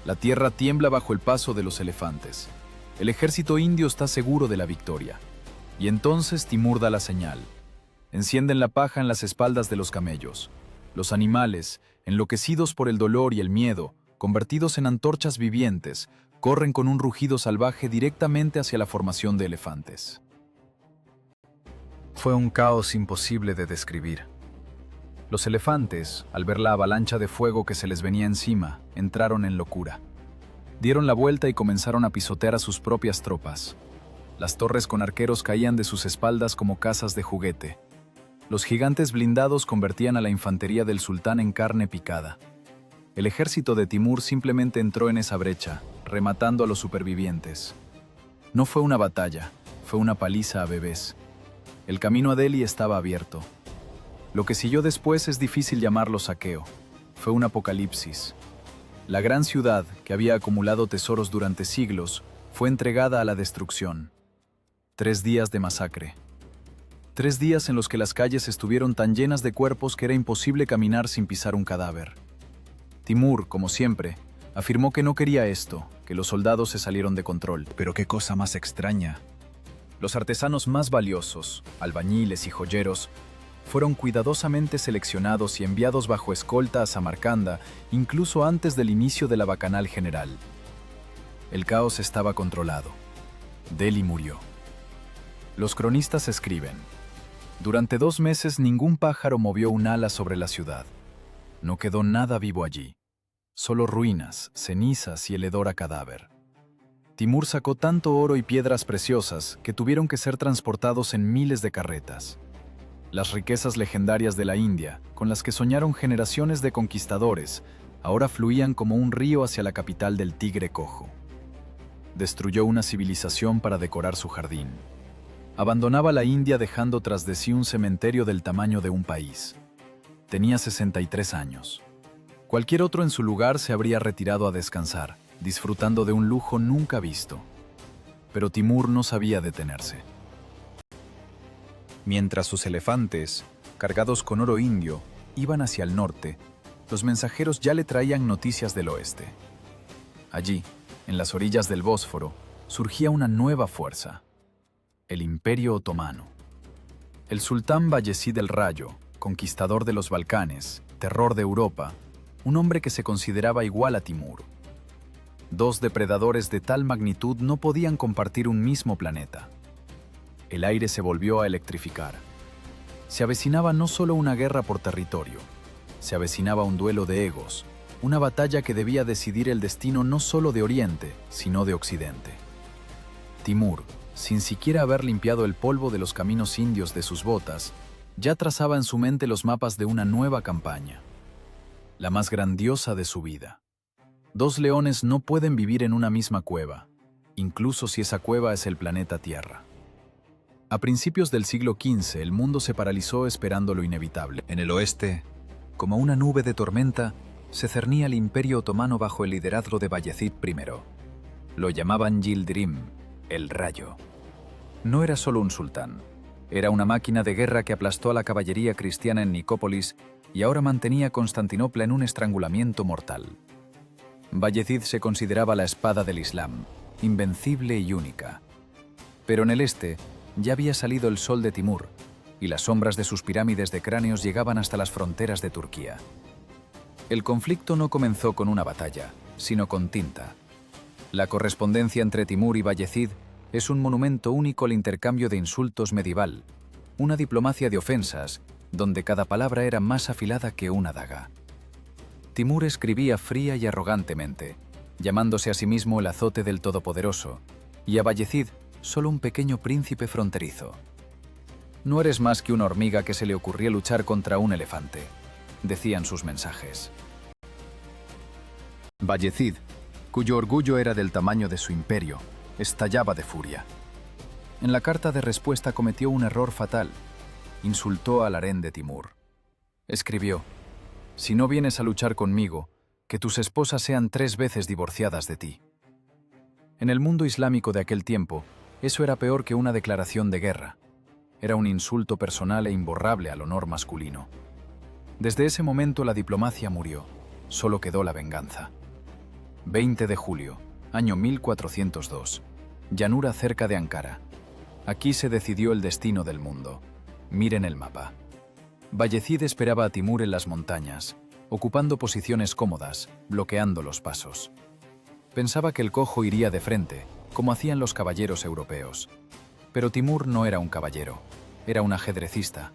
La tierra tiembla bajo el paso de los elefantes. El ejército indio está seguro de la victoria. Y entonces Timur da la señal. Encienden la paja en las espaldas de los camellos. Los animales, enloquecidos por el dolor y el miedo, convertidos en antorchas vivientes, corren con un rugido salvaje directamente hacia la formación de elefantes. Fue un caos imposible de describir. Los elefantes, al ver la avalancha de fuego que se les venía encima, entraron en locura. Dieron la vuelta y comenzaron a pisotear a sus propias tropas. Las torres con arqueros caían de sus espaldas como casas de juguete. Los gigantes blindados convertían a la infantería del sultán en carne picada. El ejército de Timur simplemente entró en esa brecha, rematando a los supervivientes. No fue una batalla, fue una paliza a bebés. El camino a Delhi estaba abierto. Lo que siguió después es difícil llamarlo saqueo. Fue un apocalipsis. La gran ciudad, que había acumulado tesoros durante siglos, fue entregada a la destrucción. 3 días de masacre. 3 días en los que las calles estuvieron tan llenas de cuerpos que era imposible caminar sin pisar un cadáver. Timur, como siempre, afirmó que no quería esto, que los soldados se salieron de control. Pero qué cosa más extraña. Los artesanos más valiosos, albañiles y joyeros, fueron cuidadosamente seleccionados y enviados bajo escolta a Samarcanda, incluso antes del inicio de la bacanal general. El caos estaba controlado. Delhi murió. Los cronistas escriben: durante 2 meses ningún pájaro movió un ala sobre la ciudad. No quedó nada vivo allí. Solo ruinas, cenizas y el hedor a cadáver. Timur sacó tanto oro y piedras preciosas que tuvieron que ser transportados en miles de carretas. Las riquezas legendarias de la India, con las que soñaron generaciones de conquistadores, ahora fluían como un río hacia la capital del tigre cojo. Destruyó una civilización para decorar su jardín. Abandonaba la India dejando tras de sí un cementerio del tamaño de un país. Tenía 63 años. Cualquier otro en su lugar se habría retirado a descansar, disfrutando de un lujo nunca visto. pero Timur no sabía detenerse. Mientras sus elefantes, cargados con oro indio, iban hacia el norte, los mensajeros ya le traían noticias del oeste. Allí, en las orillas del Bósforo, surgía una nueva fuerza: el Imperio Otomano. El sultán Bayezid el Rayo, conquistador de los Balcanes, terror de Europa, un hombre que se consideraba igual a Timur. Dos depredadores de tal magnitud no podían compartir un mismo planeta. El aire se volvió a electrificar. Se avecinaba no solo una guerra por territorio, se avecinaba un duelo de egos, una batalla que debía decidir el destino no solo de Oriente, sino de Occidente. Timur, sin siquiera haber limpiado el polvo de los caminos indios de sus botas, ya trazaba en su mente los mapas de una nueva campaña, la más grandiosa de su vida. Dos leones no pueden vivir en una misma cueva, incluso si esa cueva es el planeta Tierra. A principios del siglo XV, el mundo se paralizó esperando lo inevitable. En el oeste, como una nube de tormenta, se cernía el Imperio Otomano bajo el liderazgo de Bayezid I. Lo llamaban Yildirim, el Rayo. No era solo un sultán, era una máquina de guerra que aplastó a la caballería cristiana en Nicópolis y ahora mantenía a Constantinopla en un estrangulamiento mortal. Bayezid se consideraba la espada del Islam, invencible y única. Pero en el este ya había salido el sol de Timur, y las sombras de sus pirámides de cráneos llegaban hasta las fronteras de Turquía. El conflicto no comenzó con una batalla, sino con tinta. La correspondencia entre Timur y Bayezid es un monumento único al intercambio de insultos medieval, una diplomacia de ofensas, donde cada palabra era más afilada que una daga. Timur escribía fría y arrogantemente, llamándose a sí mismo el azote del Todopoderoso, y a Bayezid solo un pequeño príncipe fronterizo. «No eres más que una hormiga que se le ocurrió luchar contra un elefante», decían sus mensajes. Bayezid, cuyo orgullo era del tamaño de su imperio, estallaba de furia. En la carta de respuesta cometió un error fatal. Insultó al harén de Timur. Escribió: «Si no vienes a luchar conmigo, que tus esposas sean 3 veces divorciadas de ti». En el mundo islámico de aquel tiempo, eso era peor que una declaración de guerra. Era un insulto personal e imborrable al honor masculino. Desde ese momento la diplomacia murió. Solo quedó la venganza. 20 de julio, año 1402. Llanura cerca de Ankara. Aquí se decidió el destino del mundo. Miren el mapa. Bayezid esperaba a Timur en las montañas, ocupando posiciones cómodas, bloqueando los pasos. Pensaba que el cojo iría de frente, como hacían los caballeros europeos. Pero Timur no era un caballero, era un ajedrecista.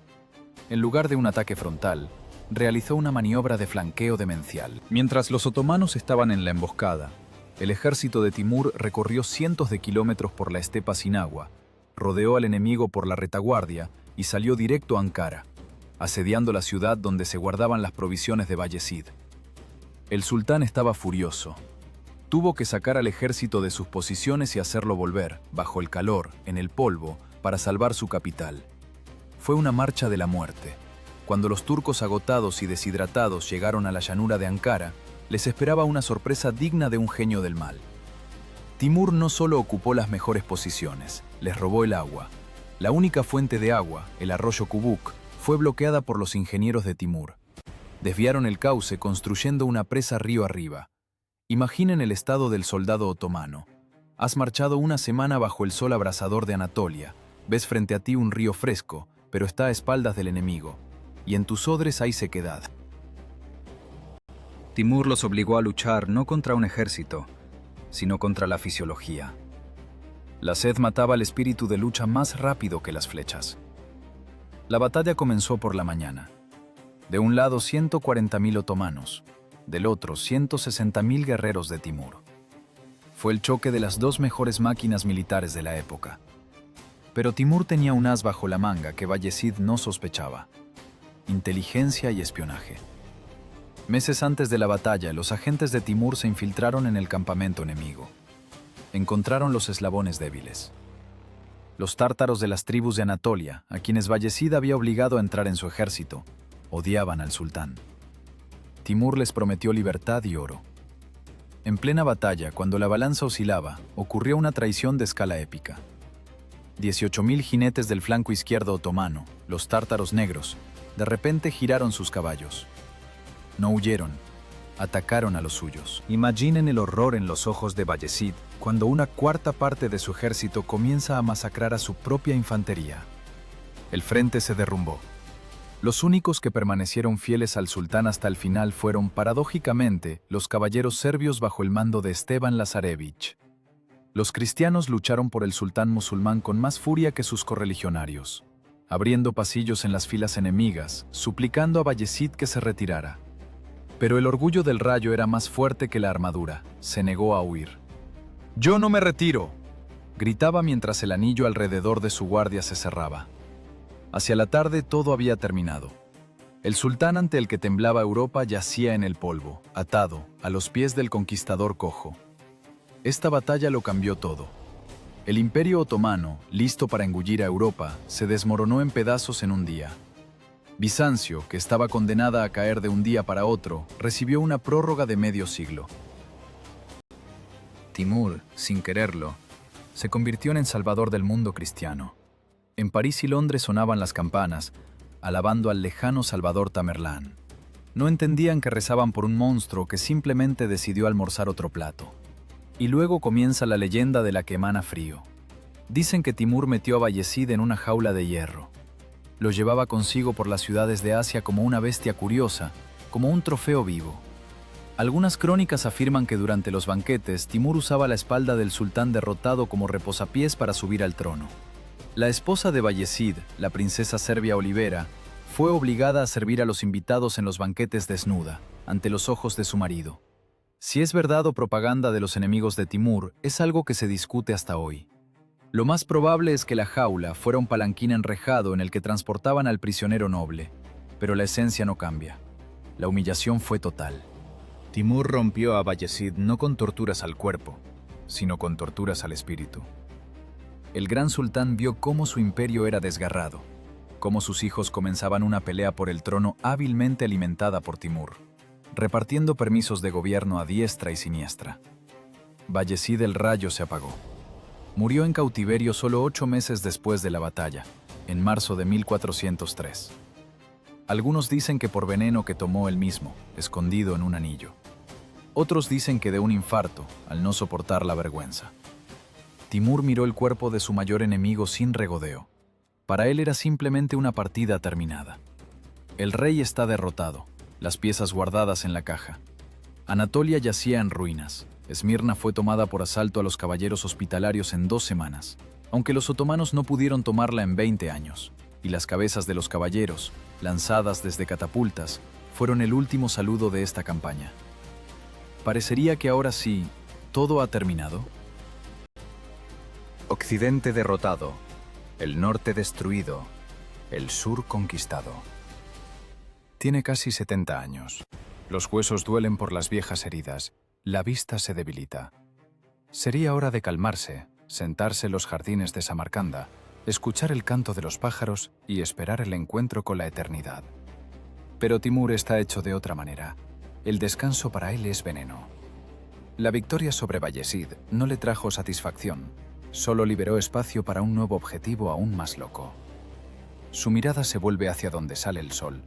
En lugar de un ataque frontal, realizó una maniobra de flanqueo demencial. Mientras los otomanos estaban en la emboscada, el ejército de Timur recorrió cientos de kilómetros por la estepa sin agua, rodeó al enemigo por la retaguardia y salió directo a Ankara, asediando la ciudad donde se guardaban las provisiones de Bayezid. El sultán estaba furioso. Tuvo que sacar al ejército de sus posiciones y hacerlo volver, bajo el calor, en el polvo, para salvar su capital. Fue una marcha de la muerte. Cuando los turcos agotados y deshidratados llegaron a la llanura de Ankara, les esperaba una sorpresa digna de un genio del mal. Timur no solo ocupó las mejores posiciones, les robó el agua. La única fuente de agua, el arroyo Kubuk, fue bloqueada por los ingenieros de Timur. Desviaron el cauce construyendo una presa río arriba. Imaginen el estado del soldado otomano. Has marchado una semana bajo el sol abrasador de Anatolia, ves frente a ti un río fresco, pero está a espaldas del enemigo, y en tus odres hay sequedad. Timur los obligó a luchar no contra un ejército, sino contra la fisiología. La sed mataba el espíritu de lucha más rápido que las flechas. La batalla comenzó por la mañana. De un lado 140.000 otomanos, del otro 160.000 guerreros de Timur. Fue el choque de las dos mejores máquinas militares de la época. Pero Timur tenía un as bajo la manga que Bayezid no sospechaba: inteligencia y espionaje. Meses antes de la batalla, los agentes de Timur se infiltraron en el campamento enemigo. Encontraron los eslabones débiles. Los tártaros de las tribus de Anatolia, a quienes Bayezid había obligado a entrar en su ejército, odiaban al sultán. Timur les prometió libertad y oro. En plena batalla, cuando la balanza oscilaba, ocurrió una traición de escala épica. 18.000 jinetes del flanco izquierdo otomano, los tártaros negros, de repente giraron sus caballos. No huyeron, atacaron a los suyos. Imaginen el horror en los ojos de Bayezid cuando una cuarta parte de su ejército comienza a masacrar a su propia infantería. El frente se derrumbó. Los únicos que permanecieron fieles al sultán hasta el final fueron, paradójicamente, los caballeros serbios bajo el mando de Esteban Lazarevich. Los cristianos lucharon por el sultán musulmán con más furia que sus correligionarios, abriendo pasillos en las filas enemigas, suplicando a Bayezid que se retirara. Pero el orgullo del rayo era más fuerte que la armadura, se negó a huir. «¡Yo no me retiro!», gritaba mientras el anillo alrededor de su guardia se cerraba. Hacia la tarde todo había terminado. El sultán ante el que temblaba Europa yacía en el polvo, atado, a los pies del conquistador cojo. Esta batalla lo cambió todo. El Imperio Otomano, listo para engullir a Europa, se desmoronó en pedazos en un día. Bizancio, que estaba condenada a caer de un día para otro, recibió una prórroga de medio siglo. Timur, sin quererlo, se convirtió en el salvador del mundo cristiano. En París y Londres sonaban las campanas, alabando al lejano Salvador Tamerlán. No entendían que rezaban por un monstruo que simplemente decidió almorzar otro plato. Y luego comienza la leyenda de la que emana frío. Dicen que Timur metió a Bayezid en una jaula de hierro. Lo llevaba consigo por las ciudades de Asia como una bestia curiosa, como un trofeo vivo. Algunas crónicas afirman que durante los banquetes Timur usaba la espalda del sultán derrotado como reposapiés para subir al trono. La esposa de Bayezid, la princesa serbia Olivera, fue obligada a servir a los invitados en los banquetes desnuda, ante los ojos de su marido. Si es verdad o propaganda de los enemigos de Timur, es algo que se discute hasta hoy. Lo más probable es que la jaula fuera un palanquín enrejado en el que transportaban al prisionero noble, pero la esencia no cambia. La humillación fue total. Timur rompió a Bayezid no con torturas al cuerpo, sino con torturas al espíritu. El gran sultán vio cómo su imperio era desgarrado, cómo sus hijos comenzaban una pelea por el trono hábilmente alimentada por Timur, repartiendo permisos de gobierno a diestra y siniestra. Bayezid el Rayo se apagó. Murió en cautiverio solo 8 meses después de la batalla, en marzo de 1403. Algunos dicen que por veneno que tomó él mismo, escondido en un anillo. Otros dicen que de un infarto, al no soportar la vergüenza. Timur miró el cuerpo de su mayor enemigo sin regodeo. Para él era simplemente una partida terminada. El rey está derrotado, las piezas guardadas en la caja. Anatolia yacía en ruinas. Esmirna fue tomada por asalto a los caballeros hospitalarios en 2 semanas, aunque los otomanos no pudieron tomarla en 20 años, y las cabezas de los caballeros, lanzadas desde catapultas, fueron el último saludo de esta campaña. Parecería que ahora sí, todo ha terminado. Occidente derrotado, el norte destruido, el sur conquistado. Tiene casi 70 años. Los huesos duelen por las viejas heridas, la vista se debilita. Sería hora de calmarse, sentarse en los jardines de Samarcanda, escuchar el canto de los pájaros y esperar el encuentro con la eternidad. Pero Timur está hecho de otra manera. El descanso para él es veneno. La victoria sobre Bayezid no le trajo satisfacción, solo liberó espacio para un nuevo objetivo aún más loco. Su mirada se vuelve hacia donde sale el sol,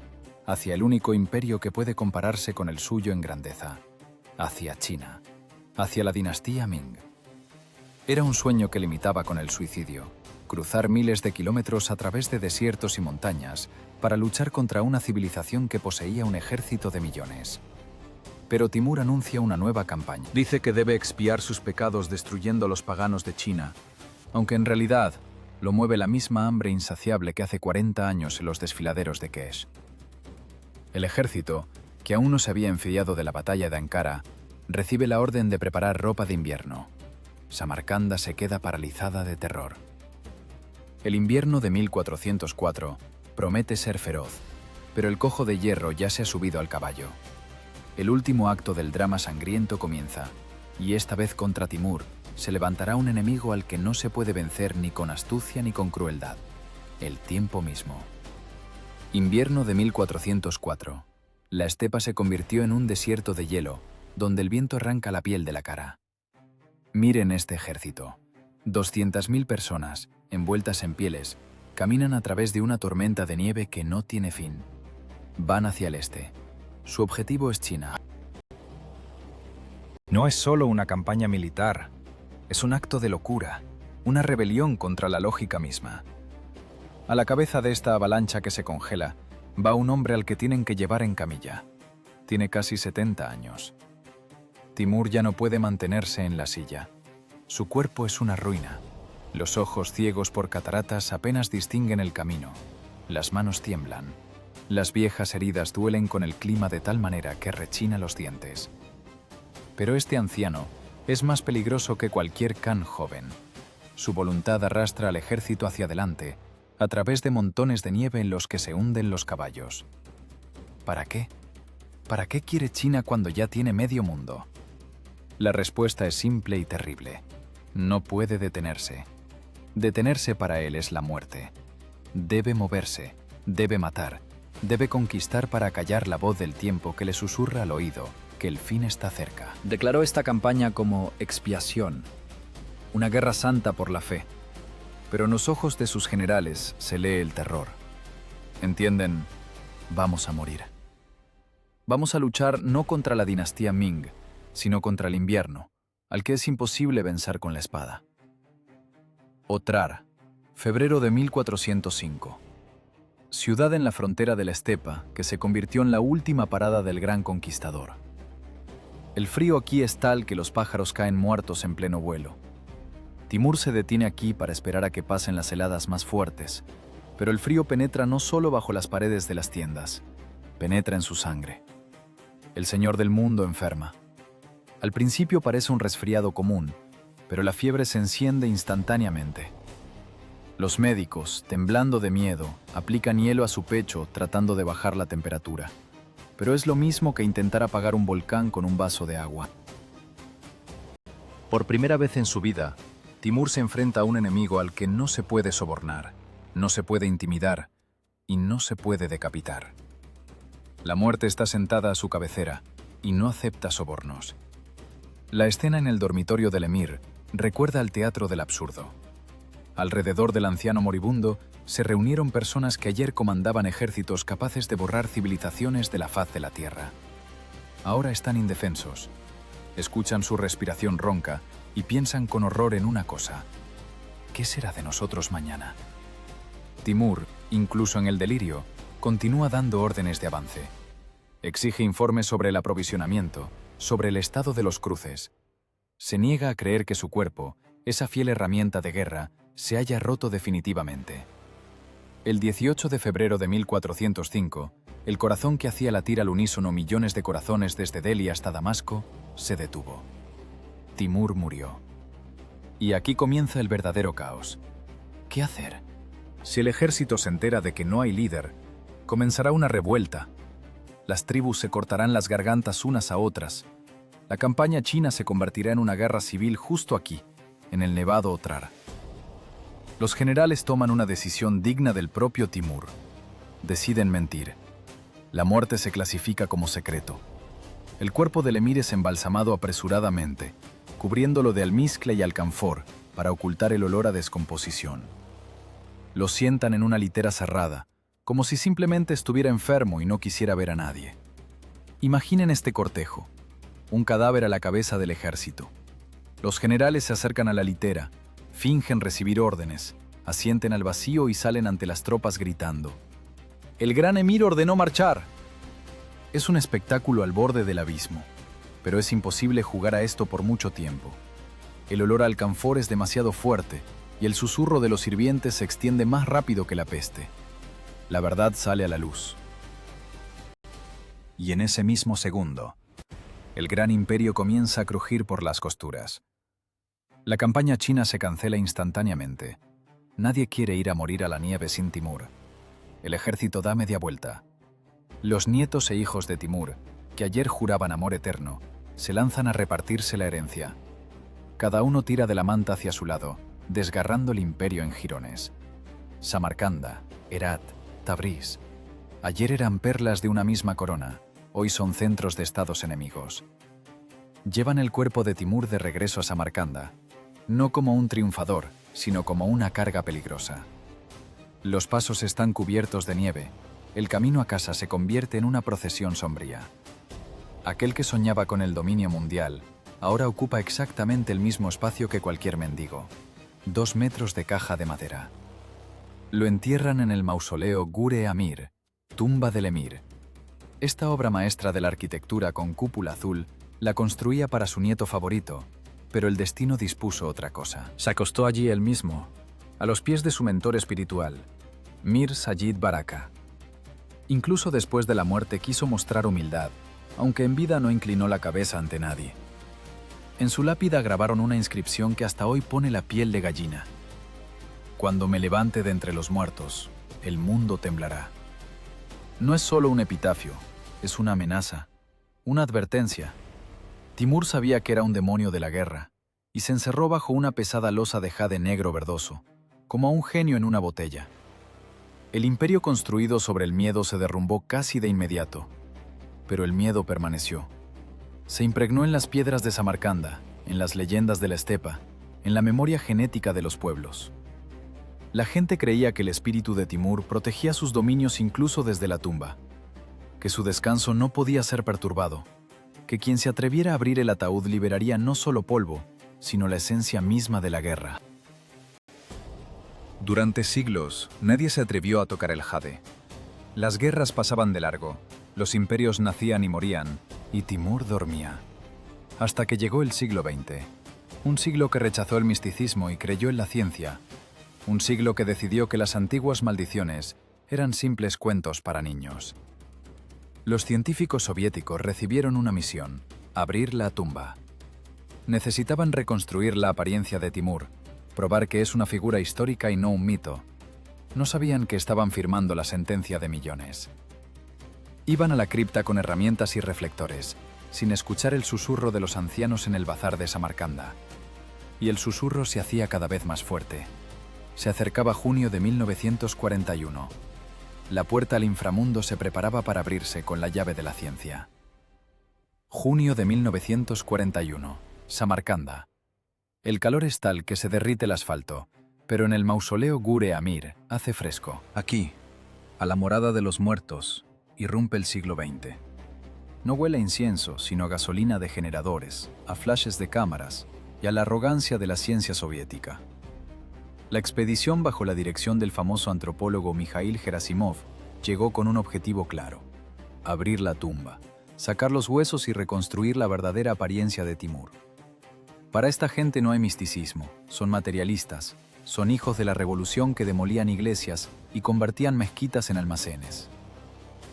hacia el único imperio que puede compararse con el suyo en grandeza, hacia China, hacia la dinastía Ming. Era un sueño que limitaba con el suicidio, cruzar miles de kilómetros a través de desiertos y montañas para luchar contra una civilización que poseía un ejército de millones. Pero Timur anuncia una nueva campaña. Dice que debe expiar sus pecados destruyendo a los paganos de China, aunque en realidad lo mueve la misma hambre insaciable que hace 40 años en los desfiladeros de Kesh. El ejército, que aún no se había enfriado de la batalla de Ankara, recibe la orden de preparar ropa de invierno. Samarcanda se queda paralizada de terror. El invierno de 1404 promete ser feroz, pero el cojo de hierro ya se ha subido al caballo. El último acto del drama sangriento comienza, y esta vez contra Timur se levantará un enemigo al que no se puede vencer ni con astucia ni con crueldad: el tiempo mismo. Invierno de 1404. La estepa se convirtió en un desierto de hielo, donde el viento arranca la piel de la cara. Miren este ejército. 200.000 personas, envueltas en pieles, caminan a través de una tormenta de nieve que no tiene fin. Van hacia el este. Su objetivo es China. No es solo una campaña militar, es un acto de locura, una rebelión contra la lógica misma. A la cabeza de esta avalancha que se congela, va un hombre al que tienen que llevar en camilla. Tiene casi 70 años. Timur ya no puede mantenerse en la silla. Su cuerpo es una ruina. Los ojos ciegos por cataratas apenas distinguen el camino. Las manos tiemblan. Las viejas heridas duelen con el clima de tal manera que rechina los dientes. Pero este anciano es más peligroso que cualquier Khan joven. Su voluntad arrastra al ejército hacia adelante, a través de montones de nieve en los que se hunden los caballos. ¿Para qué? ¿Para qué quiere China cuando ya tiene medio mundo? La respuesta es simple y terrible. No puede detenerse. Detenerse para él es la muerte. Debe moverse, debe matar, debe conquistar para callar la voz del tiempo que le susurra al oído que el fin está cerca. Declaró esta campaña como expiación, una guerra santa por la fe. Pero en los ojos de sus generales se lee el terror. Entienden, vamos a morir. Vamos a luchar no contra la dinastía Ming, sino contra el invierno, al que es imposible vencer con la espada. Otrar, febrero de 1405. Ciudad en la frontera de la estepa que se convirtió en la última parada del gran conquistador. El frío aquí es tal que los pájaros caen muertos en pleno vuelo. Timur se detiene aquí para esperar a que pasen las heladas más fuertes, pero el frío penetra no solo bajo las paredes de las tiendas, penetra en su sangre. El señor del mundo enferma. Al principio parece un resfriado común, pero la fiebre se enciende instantáneamente. Los médicos, temblando de miedo, aplican hielo a su pecho tratando de bajar la temperatura, pero es lo mismo que intentar apagar un volcán con un vaso de agua. Por primera vez en su vida, Timur se enfrenta a un enemigo al que no se puede sobornar, no se puede intimidar y no se puede decapitar. La muerte está sentada a su cabecera y no acepta sobornos. La escena en el dormitorio del emir recuerda al teatro del absurdo. Alrededor del anciano moribundo se reunieron personas que ayer comandaban ejércitos capaces de borrar civilizaciones de la faz de la tierra. Ahora están indefensos. Escuchan su respiración ronca y piensan con horror en una cosa. ¿Qué será de nosotros mañana? Timur, incluso en el delirio, continúa dando órdenes de avance. Exige informes sobre el aprovisionamiento, sobre el estado de los cruces. Se niega a creer que su cuerpo, esa fiel herramienta de guerra, se haya roto definitivamente. El 18 de febrero de 1405, el corazón que hacía latir al unísono millones de corazones desde Delhi hasta Damasco, se detuvo. Timur murió. Y aquí comienza el verdadero caos. ¿Qué hacer? Si el ejército se entera de que no hay líder, comenzará una revuelta. Las tribus se cortarán las gargantas unas a otras. La campaña china se convertirá en una guerra civil justo aquí, en el nevado Otrar. Los generales toman una decisión digna del propio Timur. Deciden mentir. La muerte se clasifica como secreto. El cuerpo del emir es embalsamado apresuradamente, cubriéndolo de almizcle y alcanfor para ocultar el olor a descomposición. Lo sientan en una litera cerrada, como si simplemente estuviera enfermo y no quisiera ver a nadie. Imaginen este cortejo, un cadáver a la cabeza del ejército. Los generales se acercan a la litera, fingen recibir órdenes, asienten al vacío y salen ante las tropas gritando: «¡El gran emir ordenó marchar!». Es un espectáculo al borde del abismo, pero es imposible jugar a esto por mucho tiempo. El olor a alcanfor es demasiado fuerte y el susurro de los sirvientes se extiende más rápido que la peste. La verdad sale a la luz. Y en ese mismo segundo, el gran imperio comienza a crujir por las costuras. La campaña china se cancela instantáneamente. Nadie quiere ir a morir a la nieve sin Timur. El ejército da media vuelta. Los nietos e hijos de Timur, que ayer juraban amor eterno, se lanzan a repartirse la herencia. Cada uno tira de la manta hacia su lado, desgarrando el imperio en jirones. Samarcanda, Herat, Tabriz. Ayer eran perlas de una misma corona, hoy son centros de estados enemigos. Llevan el cuerpo de Timur de regreso a Samarcanda, no como un triunfador, sino como una carga peligrosa. Los pasos están cubiertos de nieve. El camino a casa se convierte en una procesión sombría. Aquel que soñaba con el dominio mundial ahora ocupa exactamente el mismo espacio que cualquier mendigo. 2 metros de caja de madera. Lo entierran en el mausoleo Gure Amir, tumba del emir. Esta obra maestra de la arquitectura con cúpula azul la construía para su nieto favorito, pero el destino dispuso otra cosa. Se acostó allí él mismo, a los pies de su mentor espiritual, Mir Sajid Baraka. Incluso después de la muerte quiso mostrar humildad, aunque en vida no inclinó la cabeza ante nadie. En su lápida grabaron una inscripción que hasta hoy pone la piel de gallina. Cuando me levante de entre los muertos, el mundo temblará. No es solo un epitafio, es una amenaza, una advertencia. Timur sabía que era un demonio de la guerra, y se encerró bajo una pesada losa de jade negro verdoso, como a un genio en una botella. El imperio construido sobre el miedo se derrumbó casi de inmediato, pero el miedo permaneció. Se impregnó en las piedras de Samarcanda, en las leyendas de la estepa, en la memoria genética de los pueblos. La gente creía que el espíritu de Timur protegía sus dominios incluso desde la tumba, que su descanso no podía ser perturbado, que quien se atreviera a abrir el ataúd liberaría no solo polvo, sino la esencia misma de la guerra. Durante siglos, nadie se atrevió a tocar el jade. Las guerras pasaban de largo, los imperios nacían y morían, y Timur dormía. Hasta que llegó el siglo XX, un siglo que rechazó el misticismo y creyó en la ciencia, un siglo que decidió que las antiguas maldiciones eran simples cuentos para niños. Los científicos soviéticos recibieron una misión: abrir la tumba. Necesitaban reconstruir la apariencia de Timur, probar que es una figura histórica y no un mito. No sabían que estaban firmando la sentencia de millones. Iban a la cripta con herramientas y reflectores, sin escuchar el susurro de los ancianos en el bazar de Samarcanda. Y el susurro se hacía cada vez más fuerte. Se acercaba junio de 1941. La puerta al inframundo se preparaba para abrirse con la llave de la ciencia. Junio de 1941. Samarcanda. El calor es tal que se derrite el asfalto, pero en el mausoleo Gure Amir hace fresco. Aquí, a la morada de los muertos, irrumpe el siglo XX. No huele a incienso, sino a gasolina de generadores, a flashes de cámaras y a la arrogancia de la ciencia soviética. La expedición bajo la dirección del famoso antropólogo Mikhail Gerasimov llegó con un objetivo claro: abrir la tumba, sacar los huesos y reconstruir la verdadera apariencia de Timur. Para esta gente no hay misticismo, son materialistas, son hijos de la revolución que demolían iglesias y convertían mezquitas en almacenes.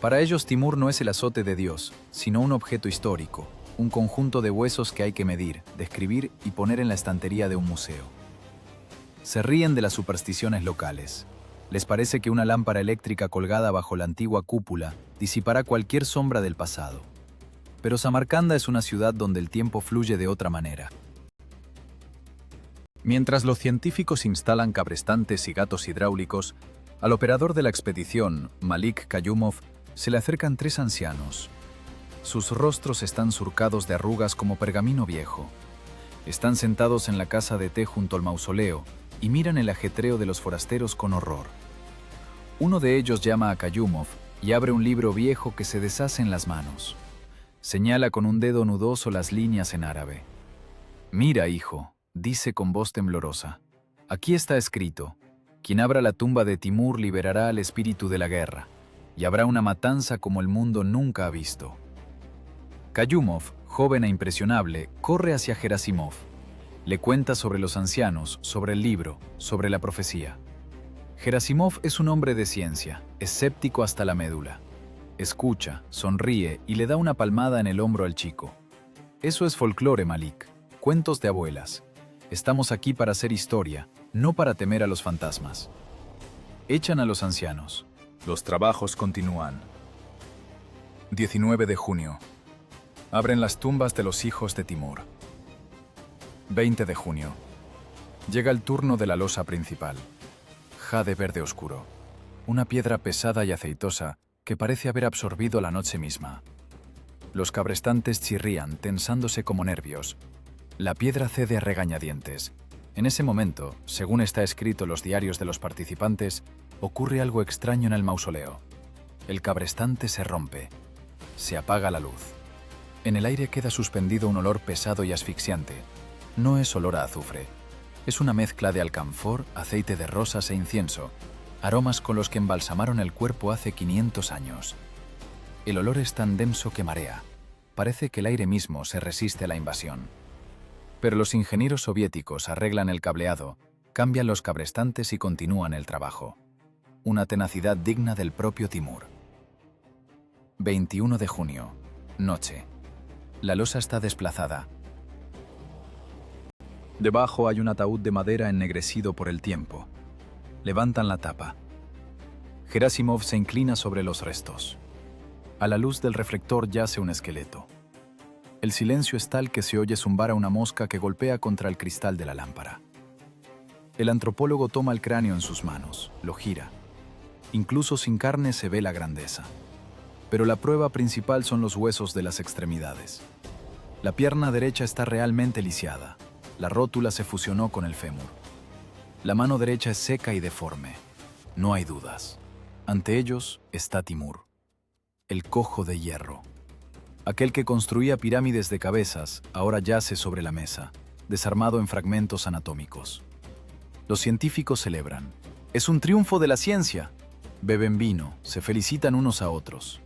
Para ellos Timur no es el azote de Dios, sino un objeto histórico, un conjunto de huesos que hay que medir, describir y poner en la estantería de un museo. Se ríen de las supersticiones locales. Les parece que una lámpara eléctrica colgada bajo la antigua cúpula disipará cualquier sombra del pasado. Pero Samarcanda es una ciudad donde el tiempo fluye de otra manera. Mientras los científicos instalan cabrestantes y gatos hidráulicos, al operador de la expedición, Malik Kayumov, se le acercan 3 ancianos. Sus rostros están surcados de arrugas como pergamino viejo. Están sentados en la casa de té junto al mausoleo y miran el ajetreo de los forasteros con horror. Uno de ellos llama a Kayumov y abre un libro viejo que se deshace en las manos. Señala con un dedo nudoso las líneas en árabe. «Mira, hijo», dice con voz temblorosa. «Aquí está escrito: quien abra la tumba de Timur liberará al espíritu de la guerra, y habrá una matanza como el mundo nunca ha visto». Kayumov, joven e impresionable, corre hacia Gerasimov. Le cuenta sobre los ancianos, sobre el libro, sobre la profecía. Gerasimov es un hombre de ciencia, escéptico hasta la médula. Escucha, sonríe y le da una palmada en el hombro al chico. Eso es folclore, Malik, cuentos de abuelas. Estamos aquí para hacer historia, no para temer a los fantasmas. Echan a los ancianos. Los trabajos continúan. 19 de junio. Abren las tumbas de los hijos de Timur. 20 de junio. Llega el turno de la losa principal. Jade verde oscuro. Una piedra pesada y aceitosa que parece haber absorbido la noche misma. Los cabrestantes chirrían, tensándose como nervios. La piedra cede a regañadientes. En ese momento, según está escrito en los diarios de los participantes, ocurre algo extraño en el mausoleo. El cabrestante se rompe. Se apaga la luz. En el aire queda suspendido un olor pesado y asfixiante. No es olor a azufre. Es una mezcla de alcanfor, aceite de rosas e incienso, aromas con los que embalsamaron el cuerpo hace 500 años. El olor es tan denso que marea. Parece que el aire mismo se resiste a la invasión. Pero los ingenieros soviéticos arreglan el cableado, cambian los cabrestantes y continúan el trabajo. Una tenacidad digna del propio Timur. 21 de junio. Noche. La losa está desplazada. Debajo hay un ataúd de madera ennegrecido por el tiempo. Levantan la tapa. Gerasimov se inclina sobre los restos. A la luz del reflector yace un esqueleto. El silencio es tal que se oye zumbar a una mosca que golpea contra el cristal de la lámpara. El antropólogo toma el cráneo en sus manos, lo gira. Incluso sin carne se ve la grandeza. Pero la prueba principal son los huesos de las extremidades. La pierna derecha está realmente lisiada. La rótula se fusionó con el fémur. La mano derecha es seca y deforme. No hay dudas. Ante ellos está Timur, el cojo de hierro. Aquel que construía pirámides de cabezas ahora yace sobre la mesa, desarmado en fragmentos anatómicos. Los científicos celebran. ¡Es un triunfo de la ciencia! Beben vino, se felicitan unos a otros.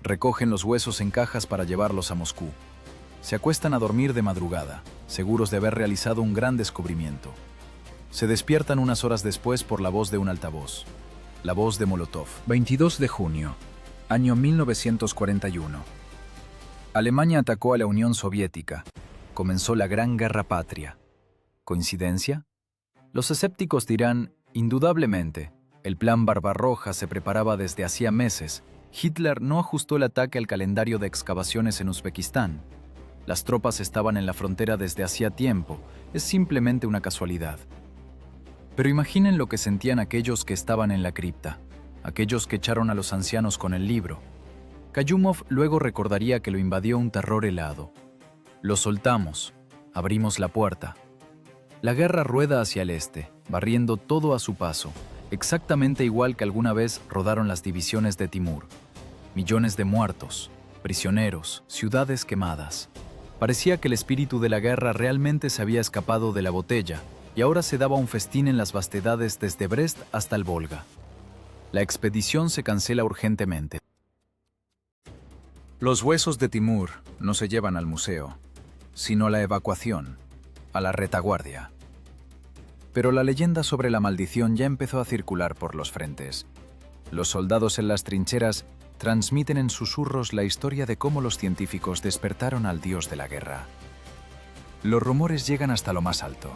Recogen los huesos en cajas para llevarlos a Moscú. Se acuestan a dormir de madrugada, seguros de haber realizado un gran descubrimiento. Se despiertan unas horas después por la voz de un altavoz. La voz de Molotov. 22 de junio, año 1941. Alemania atacó a la Unión Soviética. Comenzó la Gran Guerra Patria. ¿Coincidencia? Los escépticos dirán, indudablemente, el plan Barbarroja se preparaba desde hacía meses. Hitler no ajustó el ataque al calendario de excavaciones en Uzbekistán. Las tropas estaban en la frontera desde hacía tiempo. Es simplemente una casualidad. Pero imaginen lo que sentían aquellos que estaban en la cripta, aquellos que echaron a los ancianos con el libro. Kayumov luego recordaría que lo invadió un terror helado. Lo soltamos, abrimos la puerta. La guerra rueda hacia el este, barriendo todo a su paso, exactamente igual que alguna vez rodaron las divisiones de Timur. Millones de muertos, prisioneros, ciudades quemadas. Parecía que el espíritu de la guerra realmente se había escapado de la botella y ahora se daba un festín en las vastedades desde Brest hasta el Volga. La expedición se cancela urgentemente. Los huesos de Timur no se llevan al museo, sino a la evacuación, a la retaguardia. Pero la leyenda sobre la maldición ya empezó a circular por los frentes. Los soldados en las trincheras transmiten en susurros la historia de cómo los científicos despertaron al dios de la guerra. Los rumores llegan hasta lo más alto.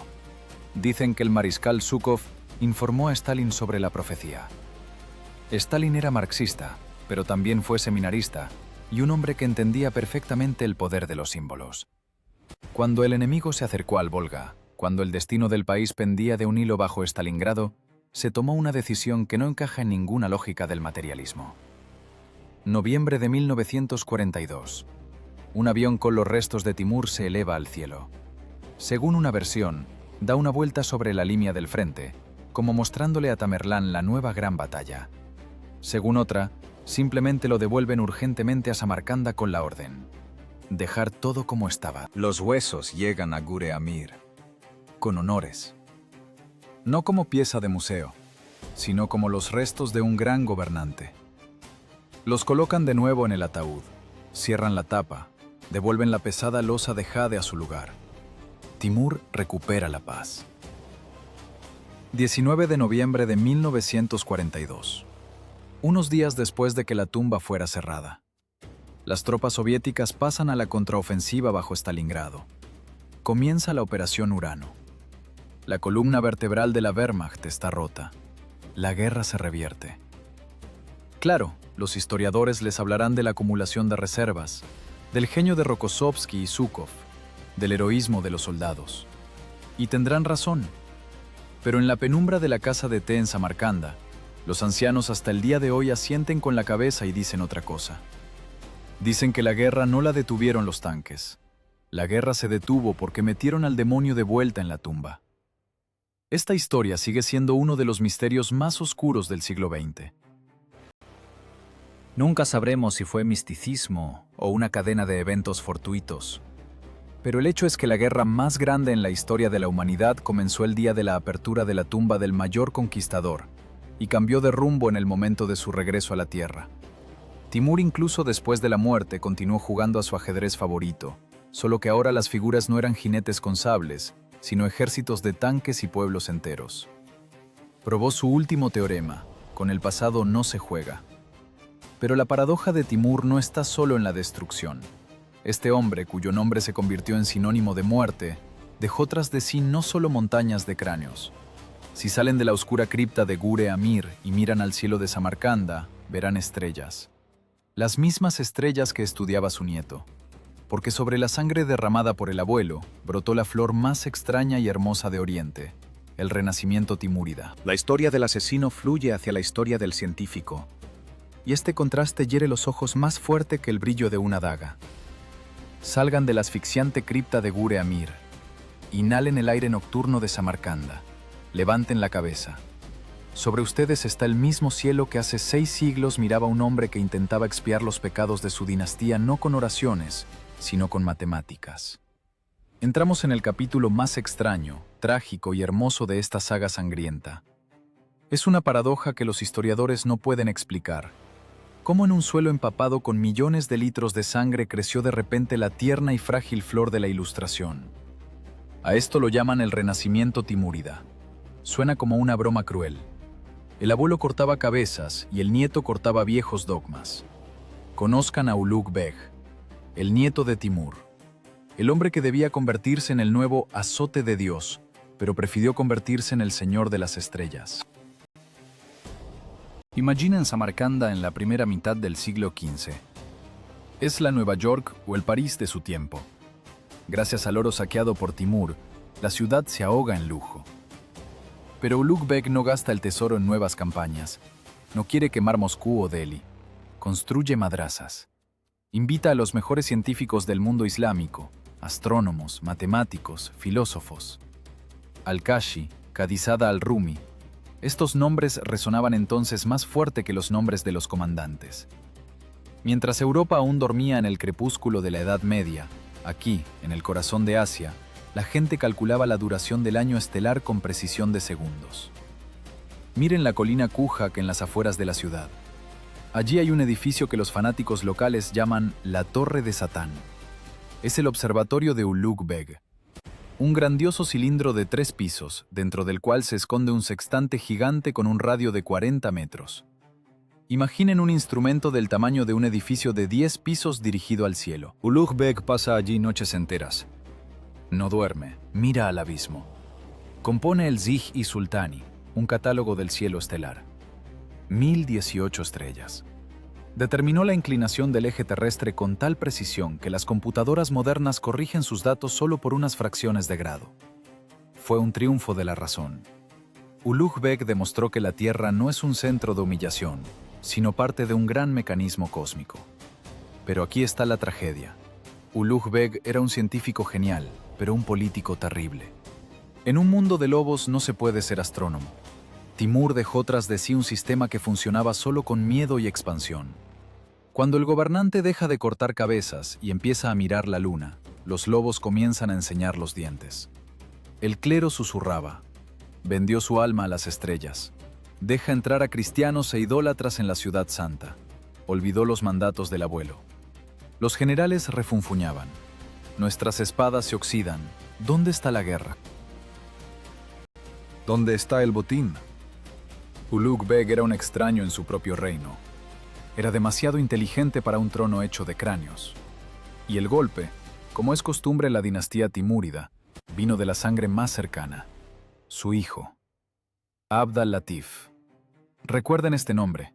Dicen que el mariscal Zhukov informó a Stalin sobre la profecía. Stalin era marxista, pero también fue seminarista y un hombre que entendía perfectamente el poder de los símbolos. Cuando el enemigo se acercó al Volga, cuando el destino del país pendía de un hilo bajo Stalingrado, se tomó una decisión que no encaja en ninguna lógica del materialismo. Noviembre de 1942. Un avión con los restos de Timur se eleva al cielo. Según una versión, da una vuelta sobre la línea del frente, como mostrándole a Tamerlán la nueva gran batalla. Según otra, simplemente lo devuelven urgentemente a Samarcanda con la orden: dejar todo como estaba. Los huesos llegan a Gure Amir, con honores. No como pieza de museo, sino como los restos de un gran gobernante. Los colocan de nuevo en el ataúd, cierran la tapa, devuelven la pesada losa de jade a su lugar. Timur recupera la paz. 19 de noviembre de 1942. Unos días después de que la tumba fuera cerrada. Las tropas soviéticas pasan a la contraofensiva bajo Stalingrado. Comienza la Operación Urano. La columna vertebral de la Wehrmacht está rota. La guerra se revierte. Claro, los historiadores les hablarán de la acumulación de reservas, del genio de Rokossovsky y Zhukov, del heroísmo de los soldados. Y tendrán razón. Pero en la penumbra de la casa de té en Samarcanda, los ancianos hasta el día de hoy asienten con la cabeza y dicen otra cosa. Dicen que la guerra no la detuvieron los tanques. La guerra se detuvo porque metieron al demonio de vuelta en la tumba. Esta historia sigue siendo uno de los misterios más oscuros del siglo XX. Nunca sabremos si fue misticismo o una cadena de eventos fortuitos. Pero el hecho es que la guerra más grande en la historia de la humanidad comenzó el día de la apertura de la tumba del mayor conquistador y cambió de rumbo en el momento de su regreso a la Tierra. Timur, incluso después de la muerte, continuó jugando a su ajedrez favorito, solo que ahora las figuras no eran jinetes con sables, sino ejércitos de tanques y pueblos enteros. Probó su último teorema: con el pasado no se juega. Pero la paradoja de Timur no está solo en la destrucción. Este hombre, cuyo nombre se convirtió en sinónimo de muerte, dejó tras de sí no solo montañas de cráneos. Si salen de la oscura cripta de Gure Amir y miran al cielo de Samarcanda, verán estrellas. Las mismas estrellas que estudiaba su nieto. Porque sobre la sangre derramada por el abuelo, brotó la flor más extraña y hermosa de Oriente, el renacimiento timúrida. La historia del asesino fluye hacia la historia del científico. Y este contraste hiere los ojos más fuerte que el brillo de una daga. Salgan de la asfixiante cripta de Gure Amir. Inhalen el aire nocturno de Samarcanda. Levanten la cabeza. Sobre ustedes está el mismo cielo que hace 6 siglos miraba a un hombre que intentaba expiar los pecados de su dinastía no con oraciones, sino con matemáticas. Entramos en el capítulo más extraño, trágico y hermoso de esta saga sangrienta. Es una paradoja que los historiadores no pueden explicar. ¿Cómo en un suelo empapado con millones de litros de sangre creció de repente la tierna y frágil flor de la Ilustración? A esto lo llaman el renacimiento timúrida. Suena como una broma cruel. El abuelo cortaba cabezas y el nieto cortaba viejos dogmas. Conozcan a Ulugh Beg, el nieto de Timur, el hombre que debía convertirse en el nuevo azote de Dios, pero prefirió convertirse en el Señor de las Estrellas. Imaginen Samarcanda en la primera mitad del siglo XV. Es la Nueva York o el París de su tiempo. Gracias al oro saqueado por Timur, la ciudad se ahoga en lujo. Pero Ulugh Beg no gasta el tesoro en nuevas campañas. No quiere quemar Moscú o Delhi. Construye madrazas. Invita a los mejores científicos del mundo islámico, astrónomos, matemáticos, filósofos. Al-Kashi, Kadizada al-Rumi. Estos nombres resonaban entonces más fuerte que los nombres de los comandantes. Mientras Europa aún dormía en el crepúsculo de la Edad Media, aquí, en el corazón de Asia, la gente calculaba la duración del año estelar con precisión de segundos. Miren la colina Kuja en las afueras de la ciudad. Allí hay un edificio que los fanáticos locales llaman la Torre de Satán. Es el observatorio de Ulugh Beg. Un grandioso cilindro de 3 pisos, dentro del cual se esconde un sextante gigante con un radio de 40 metros. Imaginen un instrumento del tamaño de un edificio de 10 pisos dirigido al cielo. Ulugh Beg pasa allí noches enteras. No duerme, mira al abismo. Compone el Zij-i Sultani, un catálogo del cielo estelar. 1018 estrellas. Determinó la inclinación del eje terrestre con tal precisión que las computadoras modernas corrigen sus datos solo por unas fracciones de grado. Fue un triunfo de la razón. Ulugh Beg demostró que la Tierra no es un centro de humillación, sino parte de un gran mecanismo cósmico. Pero aquí está la tragedia. Ulugh Beg era un científico genial, pero un político terrible. En un mundo de lobos no se puede ser astrónomo. Timur dejó tras de sí un sistema que funcionaba solo con miedo y expansión. Cuando el gobernante deja de cortar cabezas y empieza a mirar la luna, los lobos comienzan a enseñar los dientes. El clero susurraba. Vendió su alma a las estrellas. Deja entrar a cristianos e idólatras en la ciudad santa. Olvidó los mandatos del abuelo. Los generales refunfuñaban. Nuestras espadas se oxidan. ¿Dónde está la guerra? ¿Dónde está el botín? Ulugh Beg era un extraño en su propio reino. Era demasiado inteligente para un trono hecho de cráneos. Y el golpe, como es costumbre en la dinastía timúrida, vino de la sangre más cercana, su hijo, Abd al-Latif. Recuerden este nombre.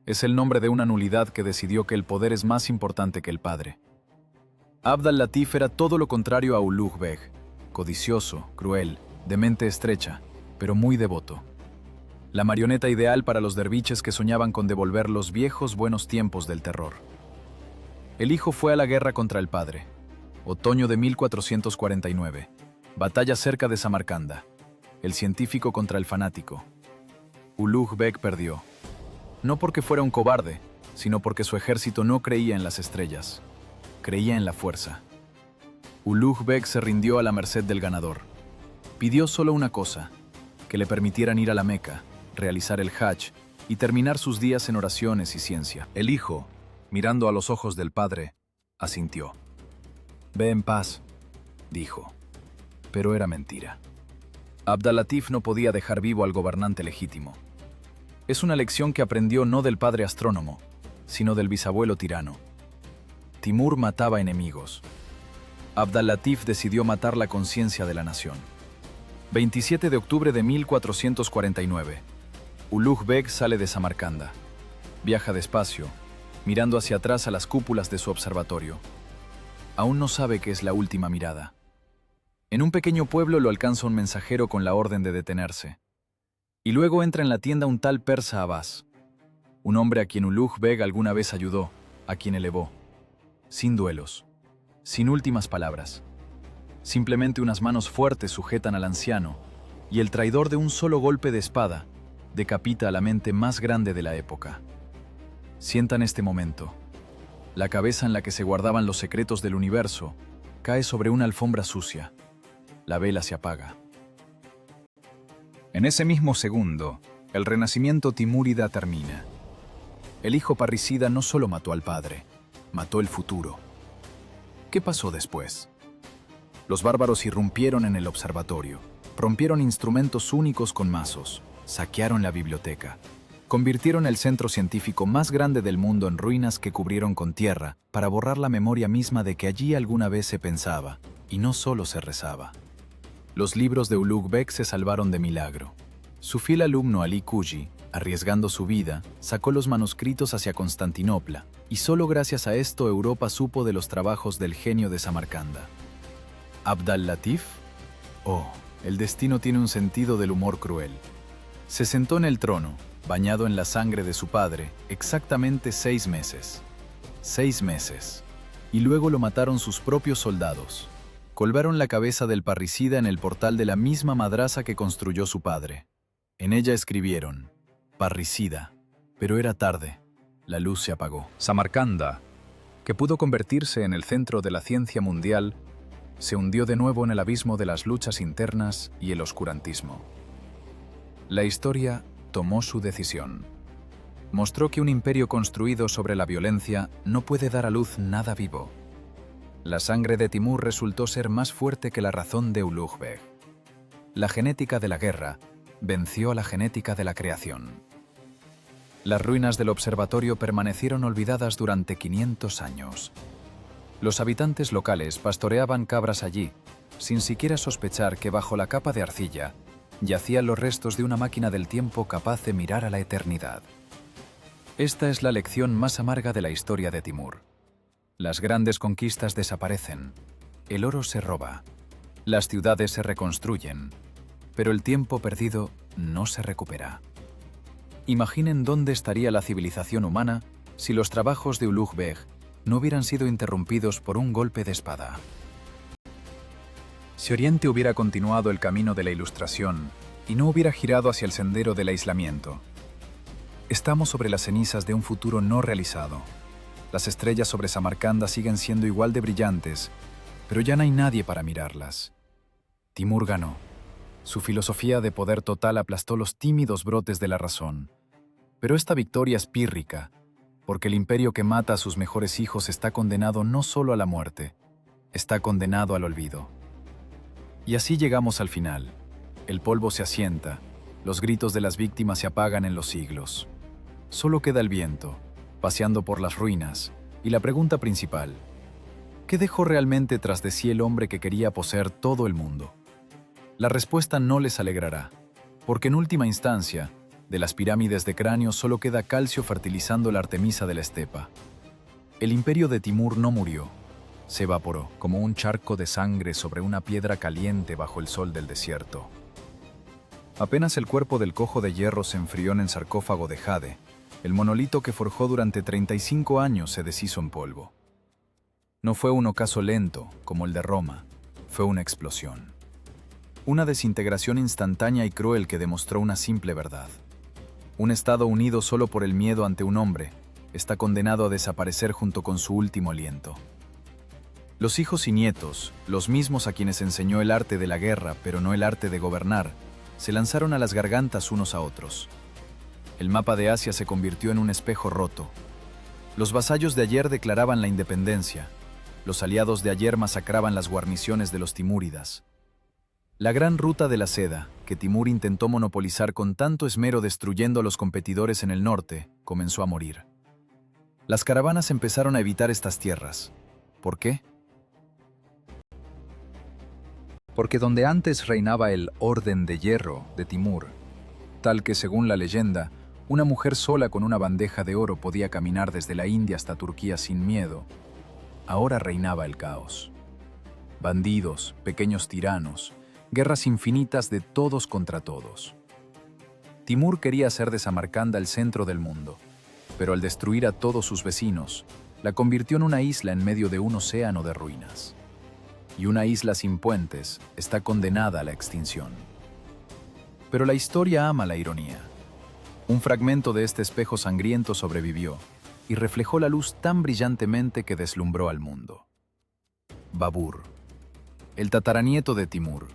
Es el nombre de una nulidad que decidió que el poder es más importante que el padre. Abd al-Latif era todo lo contrario a Ulugh Beg, codicioso, cruel, de mente estrecha, pero muy devoto. La marioneta ideal para los derviches que soñaban con devolver los viejos buenos tiempos del terror. El hijo fue a la guerra contra el padre. Otoño de 1449. Batalla cerca de Samarcanda. El científico contra el fanático. Ulugh Beg perdió. No porque fuera un cobarde, sino porque su ejército no creía en las estrellas. Creía en la fuerza. Ulugh Beg se rindió a la merced del ganador. Pidió solo una cosa, que le permitieran ir a la Meca, realizar el Hajj y terminar sus días en oraciones y ciencia. El hijo, mirando a los ojos del padre, asintió. «Ve en paz», dijo. Pero era mentira. Abd al-Latif no podía dejar vivo al gobernante legítimo. Es una lección que aprendió no del padre astrónomo, sino del bisabuelo tirano. Timur mataba enemigos. Abd al-Latif decidió matar la conciencia de la nación. 27 de octubre de 1449. Ulugh Beg sale de Samarcanda. Viaja despacio, mirando hacia atrás a las cúpulas de su observatorio. Aún no sabe qué es la última mirada. En un pequeño pueblo lo alcanza un mensajero con la orden de detenerse. Y luego entra en la tienda un tal Persa Abbas, un hombre a quien Ulugh Beg alguna vez ayudó, a quien elevó. Sin duelos, sin últimas palabras. Simplemente unas manos fuertes sujetan al anciano, y el traidor de un solo golpe de espada decapita a la mente más grande de la época. Sientan este momento. La cabeza en la que se guardaban los secretos del universo cae sobre una alfombra sucia. La vela se apaga. En ese mismo segundo, el renacimiento timúrida termina. El hijo parricida no solo mató al padre, mató el futuro. ¿Qué pasó después? Los bárbaros irrumpieron en el observatorio, rompieron instrumentos únicos con mazos, saquearon la biblioteca, convirtieron el centro científico más grande del mundo en ruinas que cubrieron con tierra para borrar la memoria misma de que allí alguna vez se pensaba, y no solo se rezaba. Los libros de Ulugh Beg se salvaron de milagro. Su fiel alumno Ali Kuji, arriesgando su vida, sacó los manuscritos hacia Constantinopla, y solo gracias a esto Europa supo de los trabajos del genio de Samarcanda. ¿Abd al-Latif? Oh, el destino tiene un sentido del humor cruel. Se sentó en el trono, bañado en la sangre de su padre, exactamente 6 meses. 6 meses. Y luego lo mataron sus propios soldados. Colgaron la cabeza del parricida en el portal de la misma madrasa que construyó su padre. En ella escribieron, parricida, pero era tarde. La luz se apagó. Samarcanda, que pudo convertirse en el centro de la ciencia mundial, se hundió de nuevo en el abismo de las luchas internas y el oscurantismo. La historia tomó su decisión. Mostró que un imperio construido sobre la violencia no puede dar a luz nada vivo. La sangre de Timur resultó ser más fuerte que la razón de Ulugh Beg. La genética de la guerra venció a la genética de la creación. Las ruinas del observatorio permanecieron olvidadas durante 500 años. Los habitantes locales pastoreaban cabras allí, sin siquiera sospechar que bajo la capa de arcilla yacían los restos de una máquina del tiempo capaz de mirar a la eternidad. Esta es la lección más amarga de la historia de Timur. Las grandes conquistas desaparecen, el oro se roba, las ciudades se reconstruyen, pero el tiempo perdido no se recupera. Imaginen dónde estaría la civilización humana si los trabajos de Ulugh Beg no hubieran sido interrumpidos por un golpe de espada. Si Oriente hubiera continuado el camino de la Ilustración y no hubiera girado hacia el sendero del aislamiento, estamos sobre las cenizas de un futuro no realizado. Las estrellas sobre Samarcanda siguen siendo igual de brillantes, pero ya no hay nadie para mirarlas. Timur ganó. Su filosofía de poder total aplastó los tímidos brotes de la razón. Pero esta victoria es pírrica, porque el imperio que mata a sus mejores hijos está condenado no solo a la muerte, está condenado al olvido. Y así llegamos al final. El polvo se asienta, los gritos de las víctimas se apagan en los siglos. Solo queda el viento, paseando por las ruinas, y la pregunta principal: ¿qué dejó realmente tras de sí el hombre que quería poseer todo el mundo? La respuesta no les alegrará, porque en última instancia, de las pirámides de cráneo solo queda calcio fertilizando la Artemisa de la estepa. El imperio de Timur no murió, se evaporó, como un charco de sangre sobre una piedra caliente bajo el sol del desierto. Apenas el cuerpo del cojo de hierro se enfrió en el sarcófago de jade, el monolito que forjó durante 35 años se deshizo en polvo. No fue un ocaso lento, como el de Roma, fue una explosión. Una desintegración instantánea y cruel que demostró una simple verdad. Un Estado unido solo por el miedo ante un hombre está condenado a desaparecer junto con su último aliento. Los hijos y nietos, los mismos a quienes enseñó el arte de la guerra, pero no el arte de gobernar, se lanzaron a las gargantas unos a otros. El mapa de Asia se convirtió en un espejo roto. Los vasallos de ayer declaraban la independencia. Los aliados de ayer masacraban las guarniciones de los timúridas. La gran ruta de la seda, que Timur intentó monopolizar con tanto esmero destruyendo a los competidores en el norte, comenzó a morir. Las caravanas empezaron a evitar estas tierras. ¿Por qué? Porque donde antes reinaba el Orden de Hierro de Timur, tal que según la leyenda, una mujer sola con una bandeja de oro podía caminar desde la India hasta Turquía sin miedo, ahora reinaba el caos. Bandidos, pequeños tiranos, guerras infinitas de todos contra todos. Timur quería hacer de Samarcanda el centro del mundo, pero al destruir a todos sus vecinos, la convirtió en una isla en medio de un océano de ruinas. Y una isla sin puentes está condenada a la extinción. Pero la historia ama la ironía. Un fragmento de este espejo sangriento sobrevivió y reflejó la luz tan brillantemente que deslumbró al mundo. Babur, el tataranieto de Timur,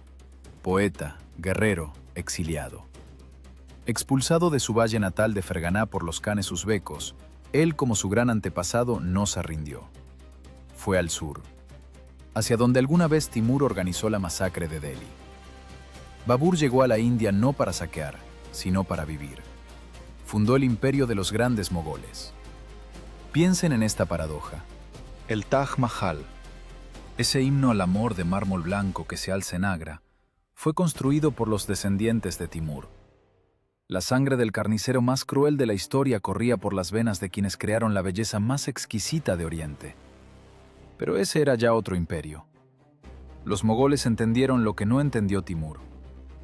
poeta, guerrero, exiliado. Expulsado de su valle natal de Ferganá por los khanes uzbecos, él, como su gran antepasado, no se rindió. Fue al sur, hacia donde alguna vez Timur organizó la masacre de Delhi. Babur llegó a la India no para saquear, sino para vivir. Fundó el imperio de los grandes mogoles. Piensen en esta paradoja. El Taj Mahal, ese himno al amor de mármol blanco que se alza en Agra, fue construido por los descendientes de Timur. La sangre del carnicero más cruel de la historia corría por las venas de quienes crearon la belleza más exquisita de Oriente. Pero ese era ya otro imperio. Los mogoles entendieron lo que no entendió Timur.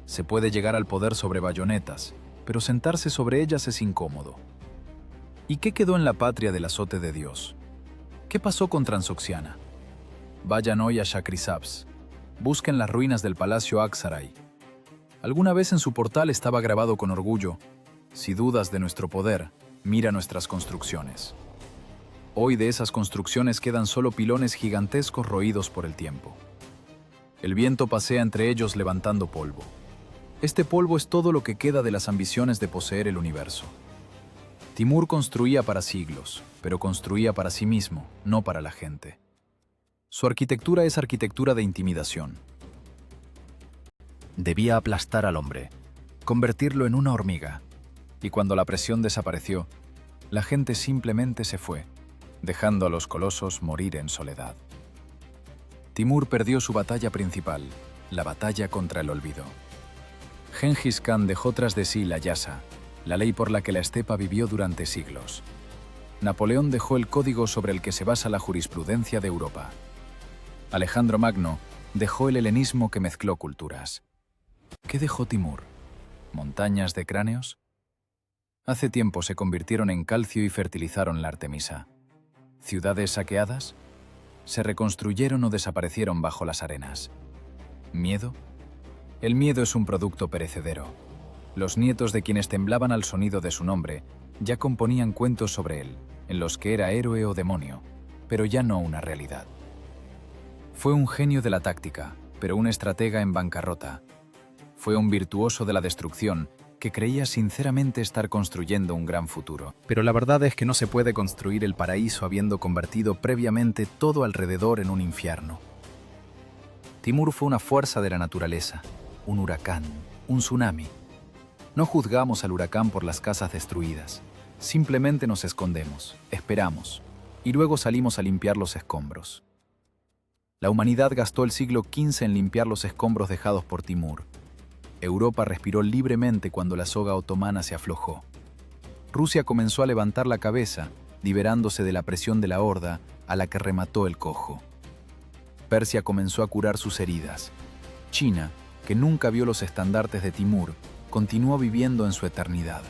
Se puede llegar al poder sobre bayonetas, pero sentarse sobre ellas es incómodo. ¿Y qué quedó en la patria del azote de Dios? ¿Qué pasó con Transoxiana? Vayan hoy a Shakrisabs. Busquen las ruinas del palacio Aksaray. Alguna vez en su portal estaba grabado con orgullo: si dudas de nuestro poder, mira nuestras construcciones. Hoy de esas construcciones quedan solo pilones gigantescos roídos por el tiempo. El viento pasea entre ellos levantando polvo. Este polvo es todo lo que queda de las ambiciones de poseer el universo. Timur construía para siglos, pero construía para sí mismo, no para la gente. Su arquitectura es arquitectura de intimidación. Debía aplastar al hombre, convertirlo en una hormiga. Y cuando la presión desapareció, la gente simplemente se fue, dejando a los colosos morir en soledad. Timur perdió su batalla principal, la batalla contra el olvido. Gengis Khan dejó tras de sí la yasa, la ley por la que la estepa vivió durante siglos. Napoleón dejó el código sobre el que se basa la jurisprudencia de Europa. Alejandro Magno dejó el helenismo que mezcló culturas. ¿Qué dejó Timur? ¿Montañas de cráneos? Hace tiempo se convirtieron en calcio y fertilizaron la Artemisa. ¿Ciudades saqueadas? ¿Se reconstruyeron o desaparecieron bajo las arenas? ¿Miedo? El miedo es un producto perecedero. Los nietos de quienes temblaban al sonido de su nombre ya componían cuentos sobre él, en los que era héroe o demonio, pero ya no una realidad. Fue un genio de la táctica, pero un estratega en bancarrota. Fue un virtuoso de la destrucción que creía sinceramente estar construyendo un gran futuro. Pero la verdad es que no se puede construir el paraíso habiendo convertido previamente todo alrededor en un infierno. Timur fue una fuerza de la naturaleza, un huracán, un tsunami. No juzgamos al huracán por las casas destruidas. Simplemente nos escondemos, esperamos, y luego salimos a limpiar los escombros. La humanidad gastó el siglo XV en limpiar los escombros dejados por Timur. Europa respiró libremente cuando la soga otomana se aflojó. Rusia comenzó a levantar la cabeza, liberándose de la presión de la horda a la que remató el cojo. Persia comenzó a curar sus heridas. China, que nunca vio los estandartes de Timur, continuó viviendo en su eternidad.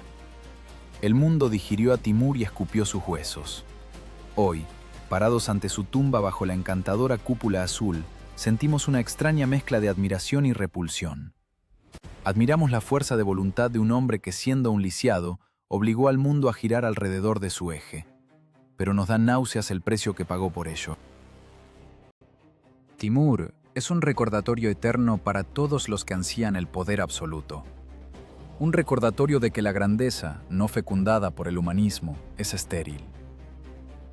El mundo digirió a Timur y escupió sus huesos. Hoy, Parados ante su tumba bajo la encantadora cúpula azul, sentimos una extraña mezcla de admiración y repulsión. Admiramos la fuerza de voluntad de un hombre que, siendo un lisiado, obligó al mundo a girar alrededor de su eje. Pero nos da náuseas el precio que pagó por ello. Timur es un recordatorio eterno para todos los que ansían el poder absoluto. Un recordatorio de que la grandeza, no fecundada por el humanismo, es estéril.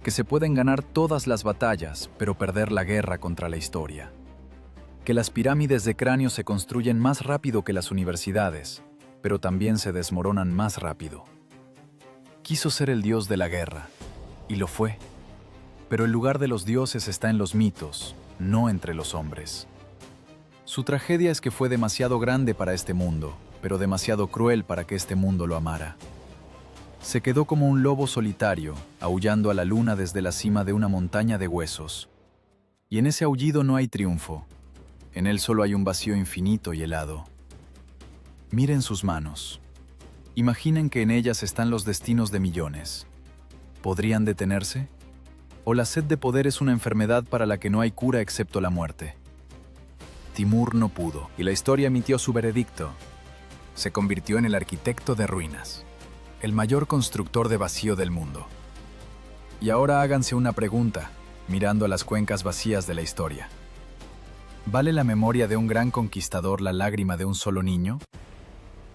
Que se pueden ganar todas las batallas, pero perder la guerra contra la historia. Que las pirámides de cráneo se construyen más rápido que las universidades, pero también se desmoronan más rápido. Quiso ser el dios de la guerra, y lo fue. Pero el lugar de los dioses está en los mitos, no entre los hombres. Su tragedia es que fue demasiado grande para este mundo, pero demasiado cruel para que este mundo lo amara. Se quedó como un lobo solitario, aullando a la luna desde la cima de una montaña de huesos. Y en ese aullido no hay triunfo. En él solo hay un vacío infinito y helado. Miren sus manos. Imaginen que en ellas están los destinos de millones. ¿Podrían detenerse? ¿O la sed de poder es una enfermedad para la que no hay cura excepto la muerte? Timur no pudo, y la historia emitió su veredicto. Se convirtió en el arquitecto de ruinas, el mayor constructor de vacío del mundo. Y ahora háganse una pregunta, mirando a las cuencas vacías de la historia. ¿Vale la memoria de un gran conquistador la lágrima de un solo niño?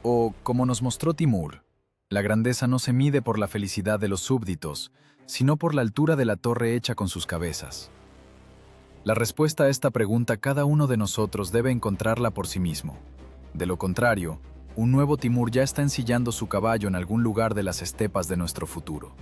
O, como nos mostró Timur, la grandeza no se mide por la felicidad de los súbditos, sino por la altura de la torre hecha con sus cabezas. La respuesta a esta pregunta cada uno de nosotros debe encontrarla por sí mismo. De lo contrario, un nuevo Timur ya está ensillando su caballo en algún lugar de las estepas de nuestro futuro.